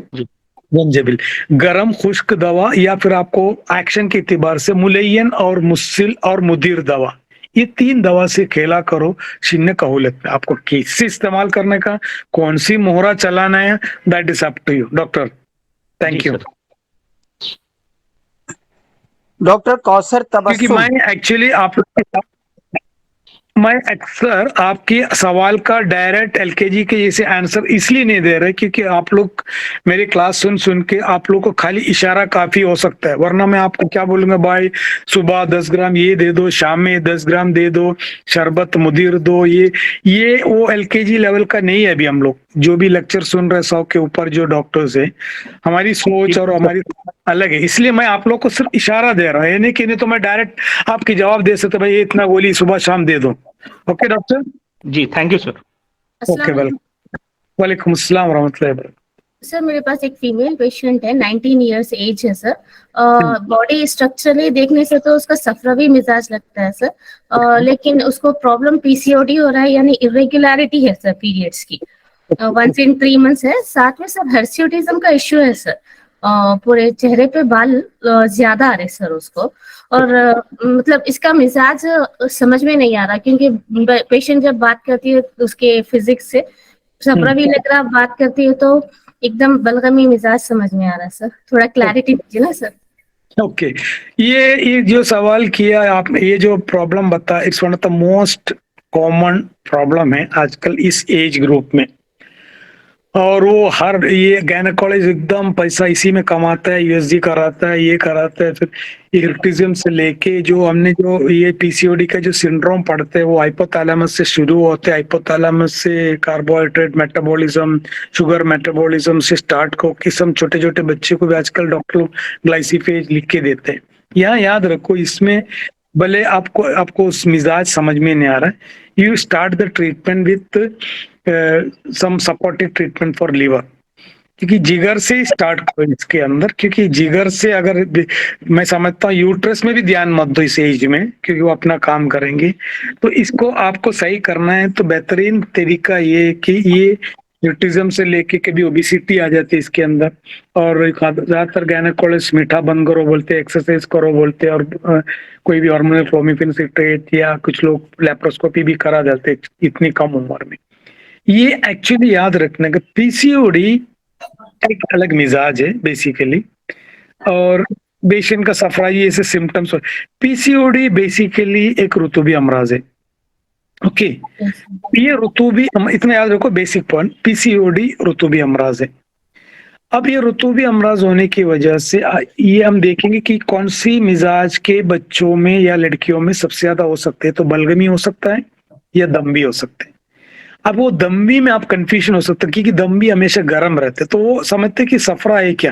जंजेबिल, गरम खुश्क दवा, या फिर आपको एक्शन के एतबार से मुलयन और मुस्सिल और मुदीर दवा, ये 3 दवा से खेला करो शिन्ने कहूलत में। आपको कैसे इस्तेमाल करने का, कौन सी मोहरा चलाना है, that is up to you doctor. Thank ji you. Sir. Doctor Kausar क्योंकि तबस्सुम, मैं एक्चुअली मैं अक्सर आपके सवाल का डायरेक्ट एलकेजी के जैसे आंसर इसलिए नहीं दे रहे क्योंकि आप लोग मेरी क्लास सुन सुन के आप लोग को खाली इशारा काफी हो सकता है, वरना मैं आपको क्या बोलूंगा, भाई सुबह 10 ग्राम ये दे दो, शाम में 10 ग्राम दे दो, शरबत मुदीर दो। ये वो एलकेजी लेवल का नहीं है। अभी हम लोग जो भी लेक्चर सुन रहे 100 के ऊपर जो डॉक्टर्स है, हमारी सोच और हमारी अलग है, इसलिए मैं आप लोग को सिर्फ इशारा दे रहा हूँ, ये नहीं कि नहीं तो मैं डायरेक्ट आपकी जवाब दे सकता भाई ये इतना गोली सुबह शाम दे दो। Okay doctor. जी thank you sir. Okay welcome. वालेकुम अस्सलाम वरहमतुल्लाहि वबरकातुहू। सर मेरे पास एक फीमेल पेशेंट है, 19 इयर्स एज है सर। बॉडी स्ट्रक्चरली देखने से तो उसका सफरवी मिजाज लगता है सर, लेकिन उसको प्रॉब्लम पीसीओडी हो रहा है, यानी इरेगुलरिटी है सर पीरियड्स की, 1 in 3 months है। साथ में सर हर्सियोटिज्म का इश्यू है सर, पूरे चेहरे पे बाल ज्यादा आ रहे सर उसको, और मतलब इसका मिजाज समझ में नहीं आ रहा, क्योंकि पेशेंट जब बात करती है उसके फिजिक्स से सफरवी लग रहा, बात करती है तो एकदम बलगमी मिजाज समझ में आ रहा है सर, थोड़ा क्लैरिटी दीजिए ना सर। ओके ये जो सवाल किया आपने, ये जो प्रॉब्लम बताया, it's one of the most common problem है आजकल इस एज ग्रुप में, और वो हर ये गायनेकोलॉजिस्ट एकदम पैसा इसी में कमाता है, यूएसजी कराता है, ये कराता है। फिर इरिटिज्म से लेके जो हमने जो ये पीसीओडी का जो सिंड्रोम पढ़ते हैं वो हाइपोथैलेमस से शुरू होते हैं, हाइपोथैलेमस से कार्बोहाइड्रेट मेटाबॉलिज्म, शुगर मेटाबॉलिज्म से स्टार्ट को किस्म छोटे छोटे बच्चे को भी आजकल डॉक्टर ग्लाइसिफेज लिख के देते हैं। यहाँ याद रखो, इसमें भले आपको उस मिजाज समझ में नहीं आ रहा है, you start the treatment with some supportive treatment for liver, क्योंकि जिगर से ही स्टार्ट करो इसके अंदर, क्योंकि जिगर से अगर मैं समझता हूँ यूट्रस में भी ध्यान मत दो इस एज में, क्योंकि वो अपना काम करेंगे। तो इसको आपको सही करना है तो बेहतरीन तरीका ये है कि ये न्यूट्रिज्म से लेके कभी ओबिसिटी आ जाती है इसके अंदर, और ज्यादातर गायनेकोलॉजिस्ट मीठा बंद करो बोलते हैं, एक्सरसाइज करो बोलते हैं, और कोई भी हार्मोनल क्लोमिफेन सिट्रेट या कुछ लोग लेप्रोस्कोपी भी करा देते इतनी कम उम्र में। ये एक्चुअली याद रखने का, पीसीओडी एक अलग मिजाज है बेसिकली, और पेशेंट का सफराई ऐसे सिम्टम्स। पीसीओडी बेसिकली एक ऋतुभी अमराज है। ओके ये ऋतुभी, इतना याद रखो बेसिक पॉइंट, पीसीओडी ऋतुभी अमराज है। अब ये ऋतुभी अमराज होने की वजह से ये हम देखेंगे कि कौन सी मिजाज के बच्चों में या लड़कियों में सबसे ज्यादा हो सकते हैं। तो बलगमी हो सकता है या दम भी हो सकते हैं। अब वो दम्बी में आप कंफ्यूजन हो सकते हैं, क्योंकि दम्बी हमेशा गर्म रहते, तो वो समझते कि सफरा है क्या,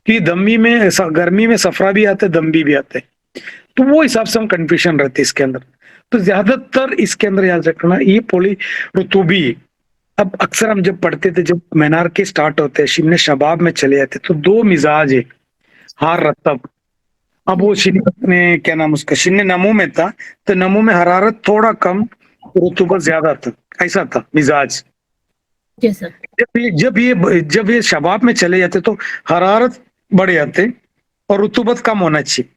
क्योंकि दम्बी में गर्मी में सफरा भी आता है, दम्बी भी आता है, तो वो हिसाब से हम कंफ्यूजन रहते इसके अंदर। तो ज्यादातर इसके अंदर याद रखना ये पोली ऋतुभी। अब अक्सर हम जब पढ़ते थे, जब मैनार के स्टार्ट होते हैं, शिन्ने शबाब में चले जाते, तो 2 मिजाज है, हार रतब। अब वो शिन्ने क्या नाम उसका, शिन्ने नमू में था, तो नमू में हरारत थोड़ा कम, रुतुबत ज्यादा था, ऐसा था मिजाज। जी सर। जब ये शबाब में चले जाते तो हरारत बढ़ जाते और रुतुबत कम होना चाहिए।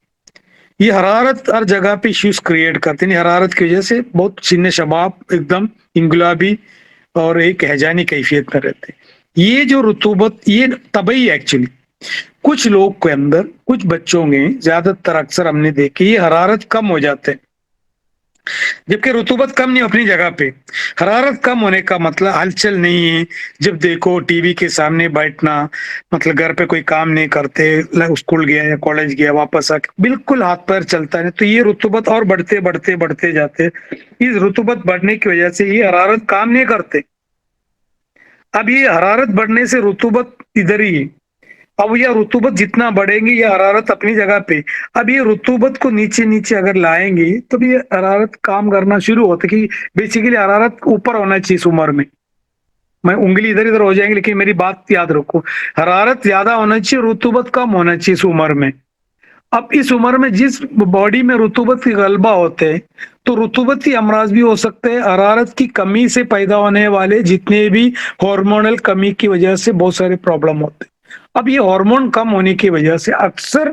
ये हरारत हर जगह पे इश्यूज क्रिएट करते हैं, हरारत की वजह से बहुत सीने शबाब एकदम इंगुलाबी और एक हैजानी कैफियत में रहते। ये जो रुतुबत ये तबई एक्चुअली कुछ लोग के अंदर, कुछ बच्चों में ज्यादातर अक्सर हमने देखी ये हरारत कम हो जाते हैं, जबकि रुतुबत कम नहीं अपनी जगह पे। हरारत कम होने का मतलब हलचल नहीं है, जब देखो टीवी के सामने बैठना, मतलब घर पे कोई काम नहीं करते, स्कूल गया या कॉलेज गया वापस आके बिल्कुल हाथ पैर चलता है, तो ये रुतुबत और बढ़ते बढ़ते बढ़ते जाते। इस रुतुबत बढ़ने की वजह से ये हरारत काम नहीं करते। अब ये हरारत बढ़ने से रुतुबत इधर ही है। अब यह रुतुबत जितना बढ़ेंगे ये हरारत अपनी जगह पे, अब ये रुतुबत को नीचे नीचे अगर लाएंगे तो ये हरारत काम करना शुरू होता है। कि बेसिकली हरारत ऊपर होना चाहिए इस उम्र में, मैं उंगली इधर इधर हो जाएंगे लेकिन मेरी बात याद रखो, हरारत ज्यादा होना चाहिए, रुतुबत कम होना चाहिए इस उम्र में। अब इस उम्र में जिस बॉडी में रुतुबत की गलबा होते हैं तो रुतुबती अमराज भी हो सकते हैं। हरारत की कमी से पैदा होने वाले जितने भी हार्मोनल कमी की वजह से बहुत सारे प्रॉब्लम होते हैं। अब ये हार्मोन कम होने की वजह से अक्सर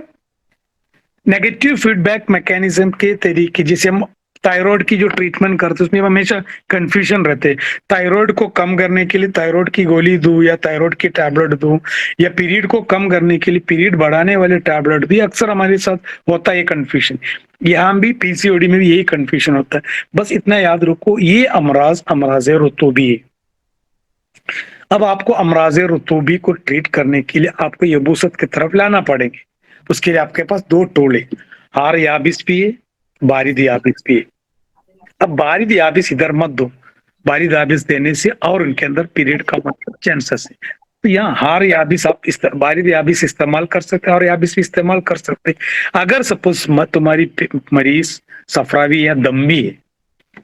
नेगेटिव फीडबैक मैकेनिज्म के तरीके, जिसे हम थायराइड की जो ट्रीटमेंट करते हैं उसमें हमेशा कंफ्यूजन रहते हैं। थायराइड को कम करने के लिए थायराइड की गोली दूं या थायराइड की टैबलेट दूं, या पीरियड को कम करने के लिए पीरियड बढ़ाने वाले टैबलेट भी, अक्सर हमारे साथ होता है ये कंफ्यूजन। यहाँ भी पीसीओडी में भी यही कंफ्यूजन होता है। बस इतना याद रखो, ये अमराज रुतूबी है। अब आपको अमराज रुतूबी को ट्रीट करने के लिए आपको यबूसत की तरफ लाना पड़ेगा। उसके लिए आपके पास दो टोले, हार याबिस पिए, बारिद याबिस पिए। अब बारिद याबिस इधर मत दो, बारिद याबिस देने से और उनके अंदर पीरियड का मतलब चांसेस है। तो यहाँ हार याबिस आप बारिद याबिस इस्तेमाल कर सकते हैं और याबिस भी इस्तेमाल कर सकते हैं। अगर सपोज तुम्हारी मरीज सफरावी या दम्बी है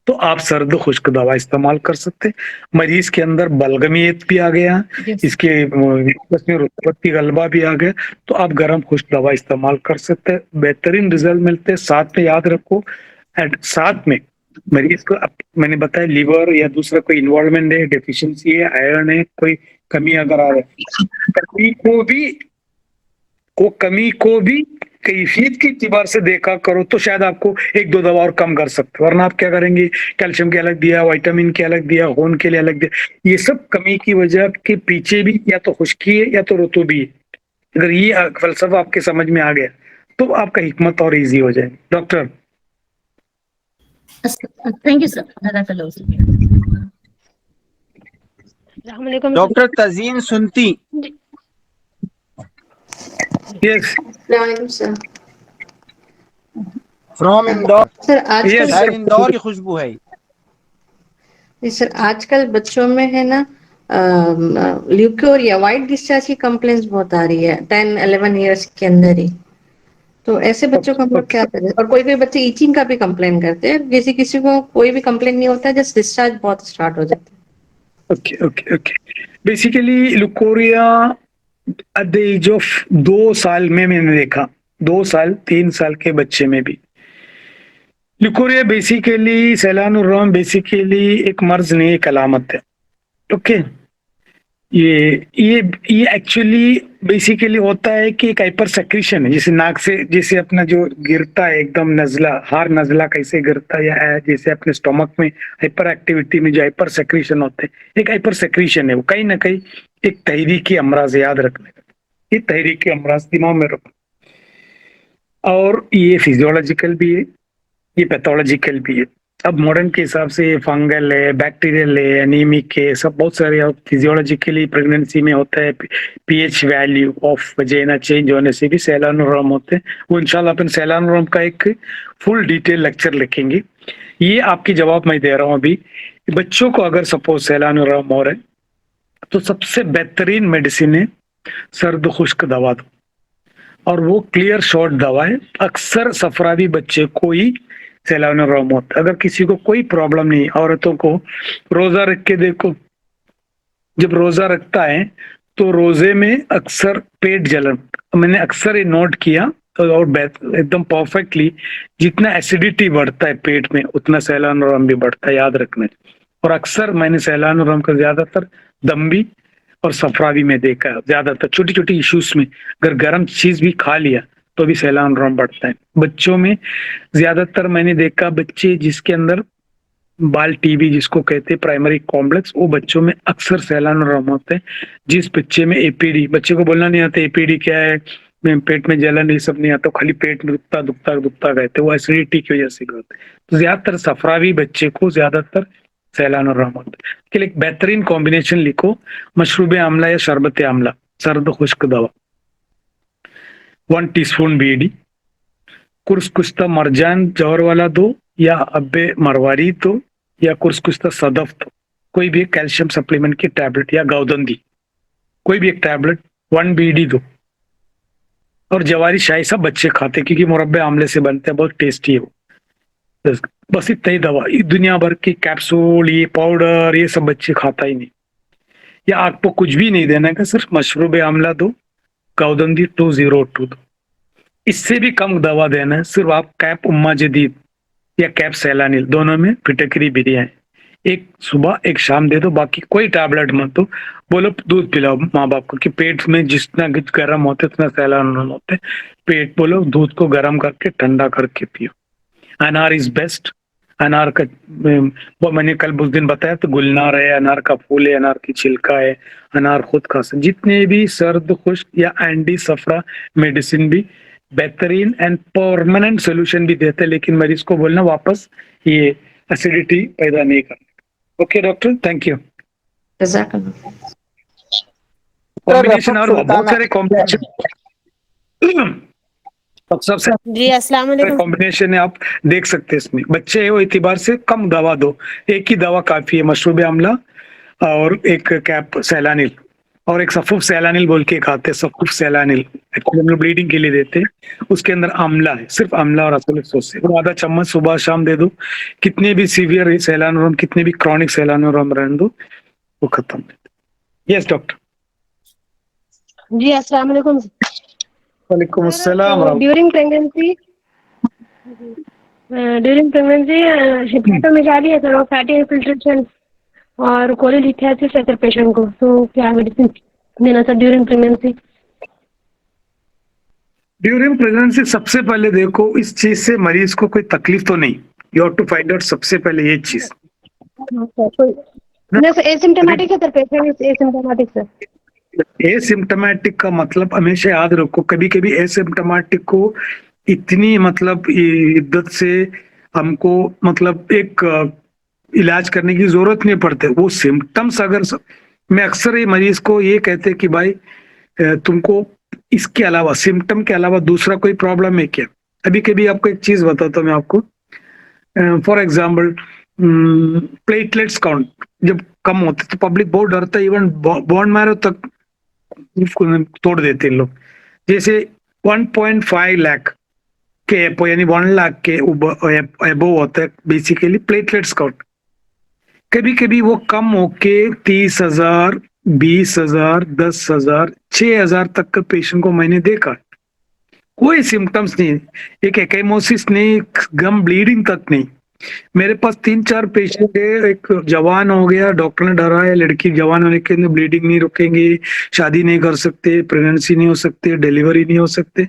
तो आप सर्द खुश्क दवा इस्तेमाल कर सकते हैं। मरीज के अंदर बलगमियत भी आ गया, इसके में रुतबत की गलबा भी आ गया, तो आप गर्म खुश्क दवा इस्तेमाल कर सकते हैं, बेहतरीन रिजल्ट मिलते हैं। साथ में याद रखो, साथ में मरीज को मैंने बताया लीवर या दूसरा कोई इन्वॉल्वमेंट है, डेफिशिएंसी है, आयरन है, कोई कमी अगर आ रहा है, कमी को भी कैफियत की इतिबार से देखा करो तो शायद आपको एक दो दवा और कम कर सकते हो। वरना आप क्या करेंगे, कैल्शियम के अलग दिया, विटामिन के अलग दिया, खून के लिए अलग दिया, ये सब कमी की वजह के पीछे भी या तो खुश्की है या तो रुतूबी है। अगर ये फलसफा आपके समझ में आ गया तो आपका हिकमत और इजी हो जाए। Doctor thank you sir. Doctor Tazeen सुनती। Yes sir. From Indore. Sir आजकल शायद इंदौर की खुशबू है। जी सर, आजकल बच्चों में है ना ल्यूकोरिया, व्हाइट डिस्चार्ज की कंप्लेंट्स बहुत आ रही है 10-11 इयर्स के अंदर ही। तो ऐसे बच्चों को हम लोग क्या करें? और कोई कोई बच्चे ईचिंग का भी कंप्लेन करते हैं, किसी किसी को कोई भी कंप्लेन नहीं होता, जस्ट डिस्चार्ज बहुत स्टार्ट हो जाता है। Okay. Basically leucorrhoea at the age of 2 साल में मैंने देखा, 2 साल 3 साल के बच्चे में भी लुकोरिया बेसिकली सैलानुरम बेसिकली एक मर्ज नहीं, एक अलामत है। ओके, ये एक्चुअली बेसिकली होता है कि एक हाइपर सेक्रीशन है, जैसे नाक से जैसे अपना जो गिरता है एकदम नजला, हार नजला कैसे गिरता है, या जैसे अपने स्टोमक में हाइपर एक्टिविटी में जो हाइपर सेक्रीशन होते हैं, एक हाइपर सेक्रीशन है वो, कहीं ना कहीं एक तहरीकी अमराज, याद रखने का ये तहरीकी अमराज दिमाग में रखो। और ये फिजियोलॉजिकल भी है, ये पैथोलॉजिकल भी है। अब मॉडर्न के हिसाब से फंगल है, बैक्टीरियल है, एनीमिक है, सब बहुत सारे। फिजियोलॉजिकली प्रेगनेंसी में होता है पीएच वैल्यू ऑफ वजेना चेंज होने से भी सैलानुरम होते हैं। वो इंशाल्लाह अपन सैलानुरम का एक फुल डिटेल लेक्चर लिखेंगे। ये आपकी जवाब मैं दे रहा हूँ अभी। बच्चों को अगर सपोज सैलानुरम हो रहा है तो सबसे बेहतरीन मेडिसिन है सर्द खुश्क दवा दो, और वो क्लियर शॉर्ट दवा है। अक्सर सफरावी बच्चे को ही सैलानुरम होता है। अगर किसी को कोई प्रॉब्लम नहीं, औरतों को रोजा रख के देखो, जब रोजा रखता है तो रोजे में अक्सर पेट जलन, मैंने अक्सर ये नोट किया, और एकदम परफेक्टली जितना एसिडिटी बढ़ता है पेट में उतना सैलानुरम भी बढ़ता है, याद रखना। और अक्सर मैंने सैलानुरम का ज्यादातर दम्बी और सफरावी में देखा है, ज्यादातर छोटी छोटी इश्यूज में अगर गर्म चीज भी खा लिया तो भी सैलानुरम बढ़ता है। बच्चों में ज्यादातर मैंने देखा बच्चे जिसके अंदर बाल टीबी जिसको कहते हैं प्राइमरी कॉम्प्लेक्स, वो बच्चों में अक्सर सैलानुरम होते हैं। जिस बच्चे में एपीडी, बच्चे को बोलना नहीं आता एपीडी क्या है, पेट में जलन ये सब नहीं आता, खाली पेट में दुखता कहते, वो एसिडिटी की वजह से होते हैं। तो ज्यादातर सफरावी बच्चे को ज्यादातर सैलानुरम होता है। इसके लिए एक बेहतरीन कॉम्बिनेशन लिखो, मशरूब आमला या शरबत आमला, सर्द खुश्क दवा, 1 टीस्पून बीडी, कुर्सकुश्ता मरजान जौहर वाला दो, या अब्बे मरवारी दो, या कुर्सकुश्ता सदफ दो, कोई भी एक कैल्शियम सप्लीमेंट की टैबलेट, या गौदंदी कोई भी एक टैबलेट, 1 बीडी दो। और जवारी शाही सब बच्चे खाते क्योंकि मुरब्बे आमले से बनते हैं, बहुत टेस्टी है वो। बस इतना ही दवा, दुनिया भर की कैप्सूल ये पाउडर ये सब बच्चे खाता ही नहीं। या आपको कुछ भी नहीं देना है, सिर्फ मशरूब आमला दो, गौदंदी 202 दो। इससे भी कम दवा देना है, सिर्फ आप कैप उम्मा जदीद या कैप सैलानिल दोनों में फिटकरी बिरिया है, एक सुबह एक शाम दे दो, बाकी कोई टैबलेट मत दो। बोलो दूध पिलाओ माँ बाप को कि पेट में जितना गर्म होते उतना सैलानुरम होते, पेट बोलो दूध को गर्म करके ठंडा करके पियो। अनार इज बेस्ट, अनार का वो मैंने कल उस दिन बताया तो गुलनार है, अनार का फूल है, अनार की छिलका है, अनार खुद खा सकते। जितने भी सर्द खुश्क या एंटी सफरा मेडिसिन भी बेहतरीन एंड परमानेंट सोल्यूशन भी देते हैं, लेकिन मरीज को बोलना वापस ये एसिडिटी पैदा नहीं करना। Okay doctor, thank you. जज़ाकल्लाह। कॉम्बिनेशन और बहुत सुल्ताना। सारे कॉम्बिनेशन सबसे जी अस्सलाम वालेकुम। कॉम्बिनेशन है, आप देख सकते हैं इसमें। बच्चे है वो एतबार से कम दवा दो, एक ही दवा काफी है, मशरूब आमला और एक कैप सैलानिल और एक सफूफ सैलानिल बोल के एक आते हैं, सफूफ सैलानिल एक्चुअली हम लोग ब्लीडिंग के लिए देते हैं, उसके अंदर आमला है, सिर्फ आमला और असल सोच से वो आधा चम्मच सुबह शाम दे दो। कितने भी सीवियर सैलानोरम, कितने भी क्रॉनिक सैलानोरम रहने दो, वो खत्म। Yes doctor. जी अस्सलाम वालेकुम। वालेकुम अस्सलाम। ड्यूरिंग प्रेगनेंसी हिपेटोमेगाली है सर, और फैटी इन्फिल्ट्रेशन और कोलिलिथियासिस है सर पेशेंट को, तो क्या मेडिसिन देना sir during pregnancy? During pregnancy सबसे पहले देखो इस चीज से मरीज को कोई तकलीफ तो नहीं, you have to find out सबसे पहले ये चीज। एसिम्टोमेटिक है sir patient, asymptomatic sir. Asymptomatic का मतलब हमेशा याद रखो, कभी कभी एसिम्टोमेटिक को इतनी मतलब इद्दत से हमको मतलब एक इलाज करने की जरूरत नहीं पड़ती। वो सिम्टम्स अगर मैं अक्सर ये मरीज को ये कहते कि भाई तुमको इसके अलावा सिम्टम के अलावा दूसरा कोई प्रॉब्लम है क्या। अभी कभी आपको एक चीज बताता हूँ मैं आपको, फॉर एग्जाम्पल प्लेटलेट्स काउंट जब कम होते तो पब्लिक बहुत डरता है, इवन बॉन्ड मैरो तक तोड़ देते हैं लोग। जैसे 1.5 लाख के एपो यानी 1 लाख के एबो होता है बेसिकली प्लेटलेट्स काउंट। कभी कभी वो कम होके 30,000, 20,000, 10,000, 6,000 तक का पेशेंट को मैंने देखा। कोई सिम्टम्स नहीं, एक एक्साइमोसिस नहीं, गम ब्लीडिंग तक नहीं। मेरे पास 3-4 पेशेंट है, एक जवान हो गया, डॉक्टर ने डरा है लड़की जवान होने के अंदर ब्लीडिंग नहीं रुकेंगे, शादी नहीं कर सकते, प्रेगनेंसी नहीं हो सकती, डिलीवरी नहीं हो सकते।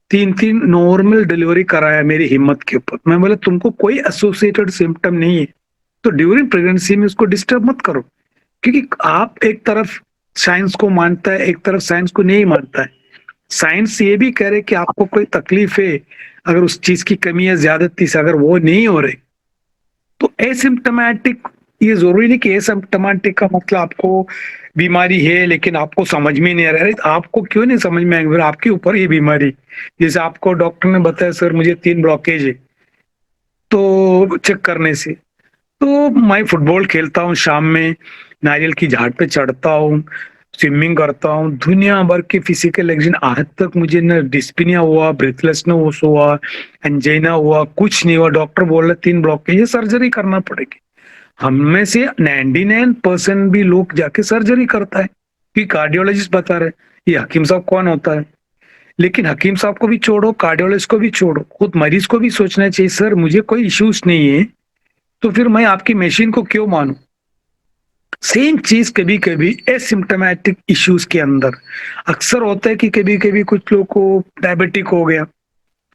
3 नॉर्मल डिलीवरी कराया मेरी हिम्मत के ऊपर। मैं बोला तुमको कोई एसोसिएटेड सिम्टम नहीं है तो ड्यूरिंग प्रेगनेंसी में उसको डिस्टर्ब मत करो, क्योंकि आप एक तरफ साइंस को मानता है, एक तरफ साइंस को नहीं मानता है। साइंस ये भी कह रहे कि आपको कोई तकलीफ है, अगर उस चीज की कमी है ज्यादती से, अगर वो नहीं हो रही तो एसिम्टोमेटिक, ये जरूरी नहीं कि एसिम्टोमेटिक का मतलब आपको बीमारी है लेकिन आपको समझ में नहीं आ रहा है। आपको क्यों नहीं समझ में आएगा, आपके ऊपर ये बीमारी। जैसे आपको डॉक्टर ने बताया सर मुझे 3 ब्लॉकेज है, तो चेक करने से तो मैं फुटबॉल खेलता हूँ, शाम में नारियल की झाड़ पे चढ़ता हूँ, स्विमिंग करता हूँ, दुनिया भर के फिजिकल एक्शन, आज तक मुझे न डिस्पिनिया हुआ, ब्रेथलेसनेस हुआ, एंजाइना हुआ, कुछ नहीं हुआ। डॉक्टर बोल रहे 3 ब्लॉकेज, ये सर्जरी करना पड़ेगी। हम में से 99% भी लोग जाके सर्जरी करता है कि कार्डियोलॉजिस्ट बता रहे। ये हकीम साहब कौन होता है? लेकिन हकीम साहब को भी छोड़ो, कार्डियोलॉजिस्ट को भी छोड़ो, खुद मरीज को भी सोचना चाहिए सर मुझे कोई इश्यूज नहीं है तो फिर मैं आपकी मशीन को क्यों मानूं। सेम चीज कभी कभी एसिम्टोमेटिक इश्यूज के अंदर अक्सर होता है कि कभी कभी कुछ लोग को डायबिटिक हो गया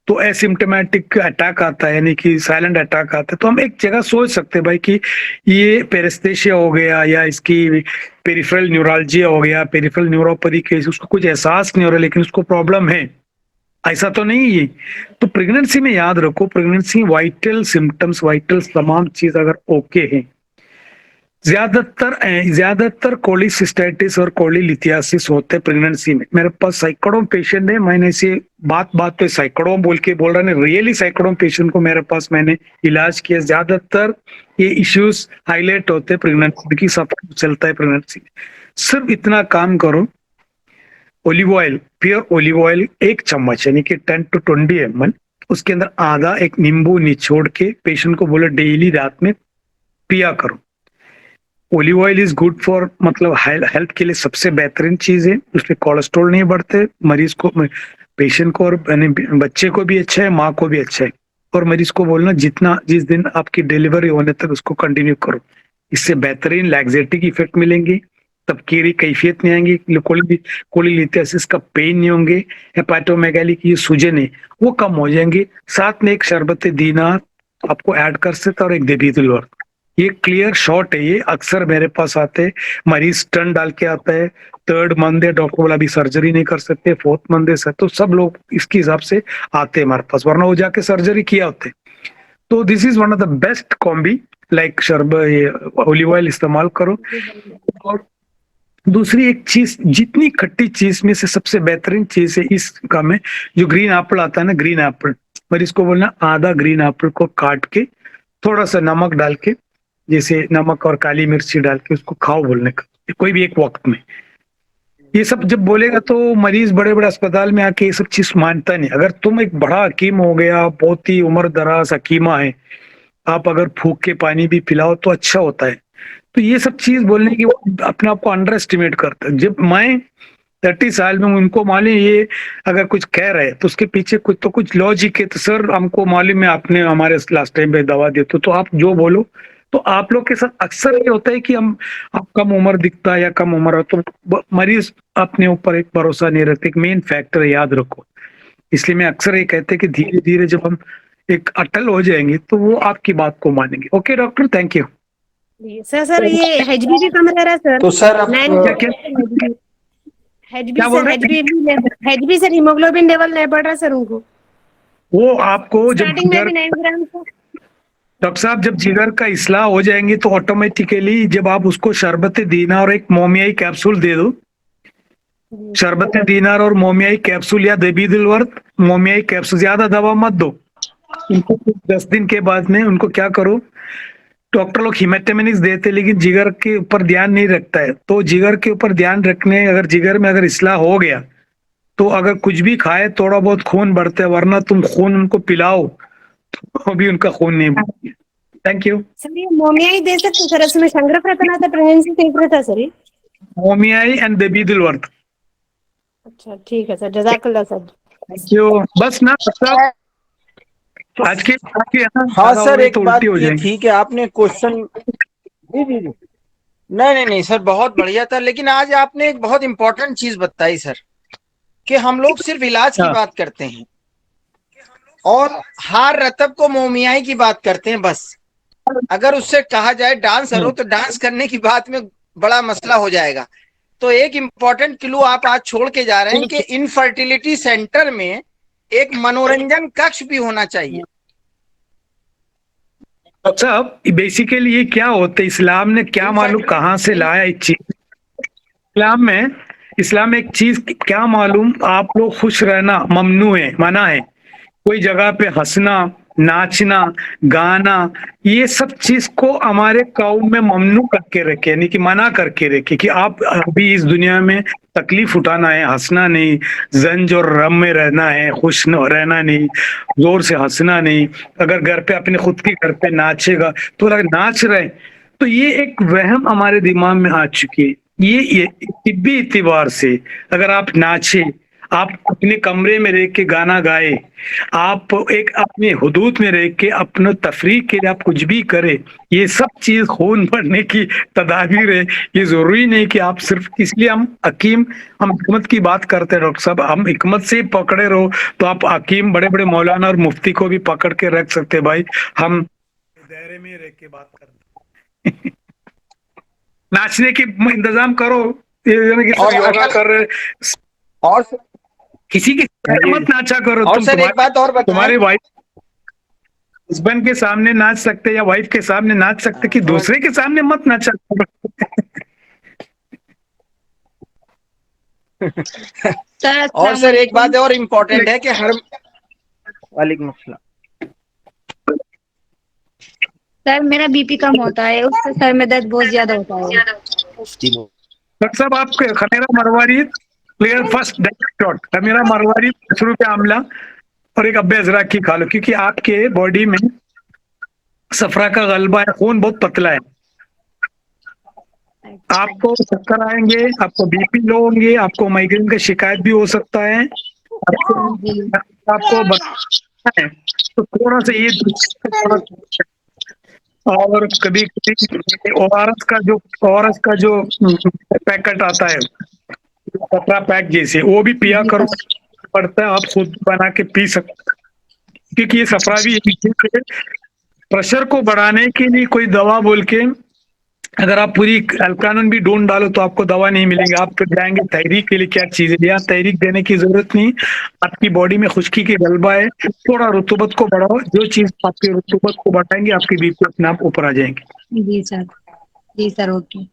तो एसिम्टोमेटिक अटैक आता है, यानी कि साइलेंट अटैक आता है। तो हम एक जगह सोच सकते हैं भाई कि ये पेरेस्थेशिया हो गया या इसकी पेरिफेरल न्यूरालजिया हो गया, पेरिफेरल न्यूरोपैथी केस, उसको कुछ एहसास नहीं हो रहा लेकिन उसको प्रॉब्लम है, ऐसा तो नहीं है। तो प्रेगनेंसी में याद रखो, प्रेगनेंसी वाइटल सिम्टम्स, वाइटल तमाम चीज अगर ओके है, ज्यादातर कोलिसिस्टाइटिस और कोलिलिथियासिस होते हैं प्रेगनेंसी में। मेरे पास सैकड़ों पेशेंट है, मैंने इसे बात पे सैकड़ों बोल रहा है, रियली सैकड़ों पेशेंट को मेरे पास मैंने इलाज किया। ज्यादातर ये इश्यूज हाईलाइट होते हैं प्रेगनेंसी की, सब चलता है प्रेगनेंसी में। सिर्फ इतना काम करो, olive oil, pure olive oil 1 चम्मच यानी कि 10 to 20 ml, उसके अंदर आधा एक नींबू निचोड़ के पेशेंट को बोलो डेली रात में पिया करो। Olive oil is good for मतलब हेल्थ के लिए सबसे बेहतरीन चीज है, उसमें कोलेस्ट्रॉल नहीं बढ़ते, मरीज को, पेशेंट को और बच्चे को भी अच्छा है, माँ को भी अच्छा है। और मरीज को बोलना जिस दिन आपकी डिलीवरी होने तक उसको कंटिन्यू करो, इससे बेहतरीन लैक्सेटिव इफेक्ट मिलेंगे, तबकीरी कैफियत नहीं आएंगी, कोलिलिथियासिस का पेन नहीं होंगे, हेपाटोमेगाली की सूजन है वो कम हो जाएंगे। साथ में एक शरबत दीनार आपको ऐड कर सकते हैं और एक देबीतुलवर्त। ये क्लियर शॉट है, ये अक्सर मेरे पास आते हैं, मरीज स्टंट डाल के आता है, 3rd मंथ है, डॉक्टर बोला अभी सर्जरी नहीं कर सकते, 4th मंथ है, तो सब लोग इसके हिसाब से आते हैं हमारे पास, वरना वो जाके सर्जरी किया होते। तो this is one of the best combi, like olive oil इस्तेमाल करो। और दूसरी एक चीज, जितनी खट्टी चीज में से सबसे बेहतरीन चीज है इस का में, जो ग्रीन एप्पल आता है ना, ग्रीन एप्पल, पर इसको बोलना आधा ग्रीन एप्पल को काट के थोड़ा सा नमक डाल के, जैसे नमक और काली मिर्ची डाल के उसको खाओ बोलने का, कोई भी एक वक्त में। ये सब जब बोलेगा तो मरीज बड़े बड़े अस्पताल में आके ये सब चीज मानता नहीं। अगर तुम एक बड़ा हकीम हो गया, बहुत ही उम्र दराज हकीमा है, आप अगर फूक के पानी भी पिलाओ तो अच्छा होता है। तो ये सब चीज बोलने की वो अपने आप को अंडर एस्टिमेट करता है। जब मैं 30 साल में, उनको मालूम ये अगर कुछ कह रहे तो उसके पीछे कुछ तो कुछ लॉजिक है। तो सर हमको मालूम है, आपने हमारे लास्ट टाइम पे दवा दी तो आप जो बोलो। तो आप लोग के साथ अक्सर ये होता है कि आप कम उम्र दिखता है या कम उम्र हो तो मरीज अपने ऊपर एक भरोसा नहीं रखते। एक मेन फैक्टर है, याद रखो। इसलिए मैं अक्सर ये कहते हैं कि धीरे धीरे जब हम एक अटल हो जाएंगे तो वो आपकी बात को मानेंगे। Okay doctor, thank you. Sir ये एचबी भी कम रह रहा है सर। तो सर आप एचबी सर हीमोग्लोबिन लेवल नहीं बढ़ रहा सर उनको। वो आपको जब स्टार्टिंग में भी 9 ग्राम था। डॉक्टर साहब जब जिगर का इस्लाह हो जाएंगे तो ऑटोमेटिकली जब आप उसको शरबत दीना और एक मोमियाई कैप्सूल दे दो, शरबत दीनार और मोमियाई कैप्सूल या देबीदिलवर्त मोमियाई कैप्सूल, ज्यादा दवा मत दो उनको। 10 दिन के बाद में उनको क्या करो, डॉक्टर लोग हिमेटेमिनिक्स देते लेकिन जिगर के ऊपर ध्यान नहीं रखता है। तो जिगर के ऊपर ध्यान रखने, अगर जिगर में अगर इस्लाह हो गया तो अगर कुछ भी खाए थोड़ा बहुत खून बढ़ता है, वरना तुम खून उनको पिलाओ तो भी उनका खून नहीं बढ़ता। Thank you. सर ये मोमियाई दे सकते सर, इसमें संग्रह रतना था, प्रेगनेंसी सेफ था सर ये। मोमियाई एंड देबीदिलवर्त। अच्छा ठीक है सर, जज़ाकल्लाह सर। Thank you. बस ना सब आज के हाँ सर, एक बात ये ठीक है, आपने क्वेश्चन जी जी जी नहीं सर, बहुत बढ़िया था। लेकिन आज आपने एक बहुत इंपॉर्टेंट चीज बताई सर, कि हम लोग सिर्फ इलाज की बात करते हैं और हार रतब को मोमियाई की बात करते हैं बस। अगर उससे कहा जाए डांसर हो तो डांस करने की बात में बड़ा मसला हो जाएगा। तो एक इम्पोर्टेंट क्लू आप आज छोड़ के जा रहे हैं कि इनफर्टिलिटी सेंटर में एक मनोरंजन कक्ष भी होना चाहिए। अच्छा, बेसिकली ये क्या होता है, इस्लाम ने क्या मालूम कहाँ से लाया एक चीज। इस्लाम में एक चीज क्या मालूम, आप लोग खुश रहना ममनू है, मना है। कोई जगह पे हंसना, नाचना, गाना, ये सब चीज को हमारे कौम में ममनू करके रखे, यानी कि मना करके रखे कि आप अभी इस दुनिया में तकलीफ उठाना है, हंसना नहीं, जंज और रम में रहना है, खुश रहना नहीं, जोर से हंसना नहीं। अगर घर पे अपने खुद के घर पे नाचेगा तो अगर नाच रहे, तो ये एक वहम हमारे दिमाग में आ चुकी है। ये तिब्बी इतिबार से अगर आप नाचे, आप अपने कमरे में रह के गाना गाए, आप एक अपने हुदूद में रह के अपने तफरीह के लिए आप कुछ भी करे, ये सब चीज खून भरने की तदाबीर है। ये जरूरी नहीं कि आप सिर्फ, इसलिए हम हिकमत की बात करते हैं डॉक्टर साहब। हम हिकमत से पकड़े रहो तो आप हकीम, बड़े बड़े मौलाना और मुफ्ती को भी पकड़ के रख सकते भाई। हम दायरे में रह के बात करते नाचने की इंतजाम करो, योगा कर रहे और किसी के मत नाचा करो। और सर एक बात और बताएं, तुम्हारे वाइफ हस्बैंड के सामने नाच सकते या वाइफ के सामने नाच सकते, कि दूसरे के सामने मत नाचा करो। और सर एक बात और इम्पोर्टेंट है कि हर वालेकुम अस्सलाम सर मेरा बीपी कम होता है, उससे सर में दर्द बहुत ज्यादा होता है। डॉक्टर साहब आपके Khamera Marwari clear first shot, Khamera Marwari 10 रुपये आमला और एक अब्बे अजरा की खा लो, क्योंकि आपके बॉडी में सफरा का गलबा है, खून बहुत पतला है। आपको चक्कर आएंगे, आपको बीपी लो होंगे, आपको माइग्रेन का शिकायत भी हो सकता है, आपको है तो थोड़ा सा ये, और कभी कभी ओआरएस का जो पैकेट आता है 17 पैक जैसे, वो भी पिया करो पड़ता है। आप खुद बना के पी सकते, क्योंकि ये सफरा भी प्रेशर को बढ़ाने के लिए कोई दवा बोल के अगर आप पूरी अल्कानोन भी डोंट डालो तो आपको दवा नहीं मिलेंगे। आप फिर जाएंगे तहरीक के लिए, क्या चीज है यहाँ, तहरीक देने की जरूरत नहीं। आपकी बॉडी में खुश्की की गलबा है, थोड़ा रुतूबत को बढ़ाओ, जो चीज आपकी रुतूबत को बढ़ाएंगे आपकी बीपी अपने आप ऊपर आ जाएंगे। जी सर ओके।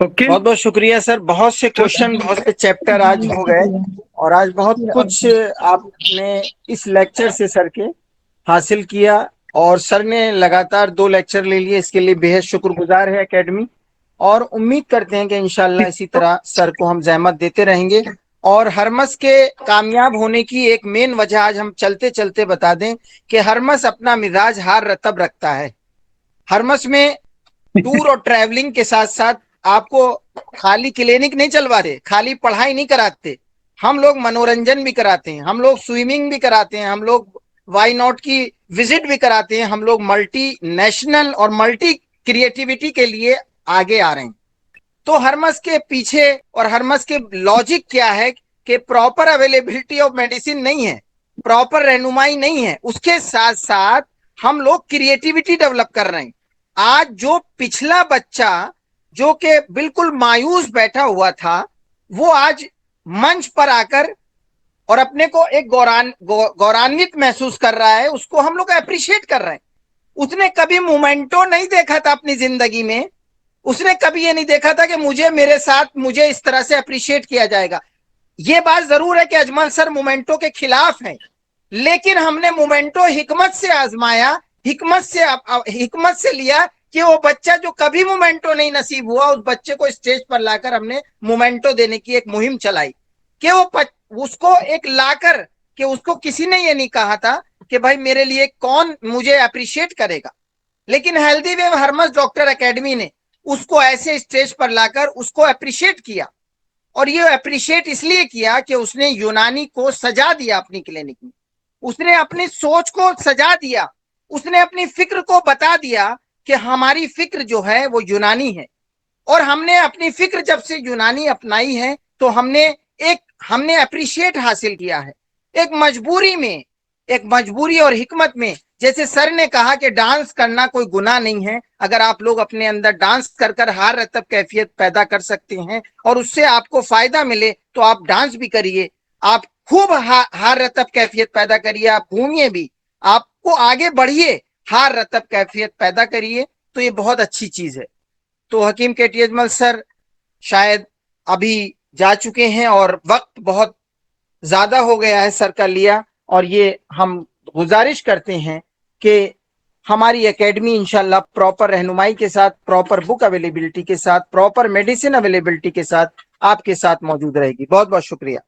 ओके, बहुत बहुत शुक्रिया सर। बहुत से क्वेश्चन, बहुत से चैप्टर आज हो गए और आज बहुत कुछ आपने इस लेक्चर से सर के हासिल किया और सर ने लगातार 2 लेक्चर ले लिए, इसके लिए बेहद शुक्रगुजार है एकेडमी। और उम्मीद करते हैं कि इंशाल्लाह इसी तरह सर को हम जहमत देते रहेंगे। और हरमस के कामयाब होने की एक मेन वजह आज हम चलते चलते बता दें कि हरमस अपना मिजाज हार रतब रखता है। हरमस में टूर और ट्रैवलिंग के साथ साथ आपको खाली क्लिनिक नहीं चलवाते, खाली पढ़ाई नहीं कराते, हम लोग मनोरंजन भी कराते हैं, हम लोग स्विमिंग भी कराते हैं, हम लोग वाई नॉट की विजिट भी कराते हैं, हम लोग मल्टी नेशनल और मल्टी क्रिएटिविटी के लिए आगे आ रहे हैं। तो हरमस के पीछे और हरमस के लॉजिक क्या है कि प्रॉपर अवेलेबिलिटी ऑफ मेडिसिन नहीं है, प्रॉपर रहनुमाई नहीं है, उसके साथ साथ हम लोग क्रिएटिविटी डेवलप कर रहे हैं। आज जो पिछला बच्चा जो कि बिल्कुल मायूस बैठा हुआ था, वो आज मंच पर आकर और अपने को एक गौरवान्वित महसूस कर रहा है, उसको हम लोग अप्रिशिएट कर रहे हैं। उसने कभी मोमेंटो नहीं देखा था अपनी जिंदगी में, उसने कभी ये नहीं देखा था कि मुझे इस तरह से अप्रिशिएट किया जाएगा। ये बात जरूर है कि अजमल सर मोमेंटो के खिलाफ हैं, लेकिन हमने मोमेंटो हिकमत से आजमाया, हिकमत से लिया कि वो बच्चा जो कभी मोमेंटो नहीं नसीब हुआ, उस बच्चे को स्टेज पर लाकर हमने मोमेंटो देने की एक मुहिम चलाई कि उसको एक लाकर कि उसको किसी ने ये नहीं कहा था कि भाई मेरे लिए कौन मुझे अप्रिशिएट करेगा, लेकिन healthy way Hermes doctor academy ने उसको ऐसे स्टेज पर लाकर उसको अप्रिशिएट किया। और ये अप्रिशिएट इसलिए किया कि उसने यूनानी को सजा दिया अपनी क्लिनिक में, उसने अपनी सोच को सजा दिया, उसने अपनी फिक्र को बता दिया कि हमारी फिक्र जो है वो यूनानी है। और हमने अपनी फिक्र जब से यूनानी अपनाई है तो हमने अप्रिशिएट हासिल किया है। एक मजबूरी और हिकमत में, जैसे सर ने कहा कि डांस करना कोई गुनाह नहीं है, अगर आप लोग अपने अंदर डांस कर हार रतब कैफियत पैदा कर सकते हैं और उससे आपको फायदा मिले तो आप डांस भी करिए, आप खूब हार रतब कैफियत पैदा करिए, आप घूमिए भी, आपको आगे बढ़िए, हार रतब कैफियत पैदा करिए, तो ये बहुत अच्छी चीज है। तो हकीम केटी अजमल सर शायद अभी जा चुके हैं और वक्त बहुत ज्यादा हो गया है सर का लिया, और ये हम गुजारिश करते हैं कि हमारी एकेडमी इंशाल्लाह प्रॉपर रहनुमाई के साथ, प्रॉपर बुक अवेलेबिलिटी के साथ, प्रॉपर मेडिसिन अवेलेबिलिटी के साथ आपके साथ मौजूद रहेगी। बहुत बहुत शुक्रिया।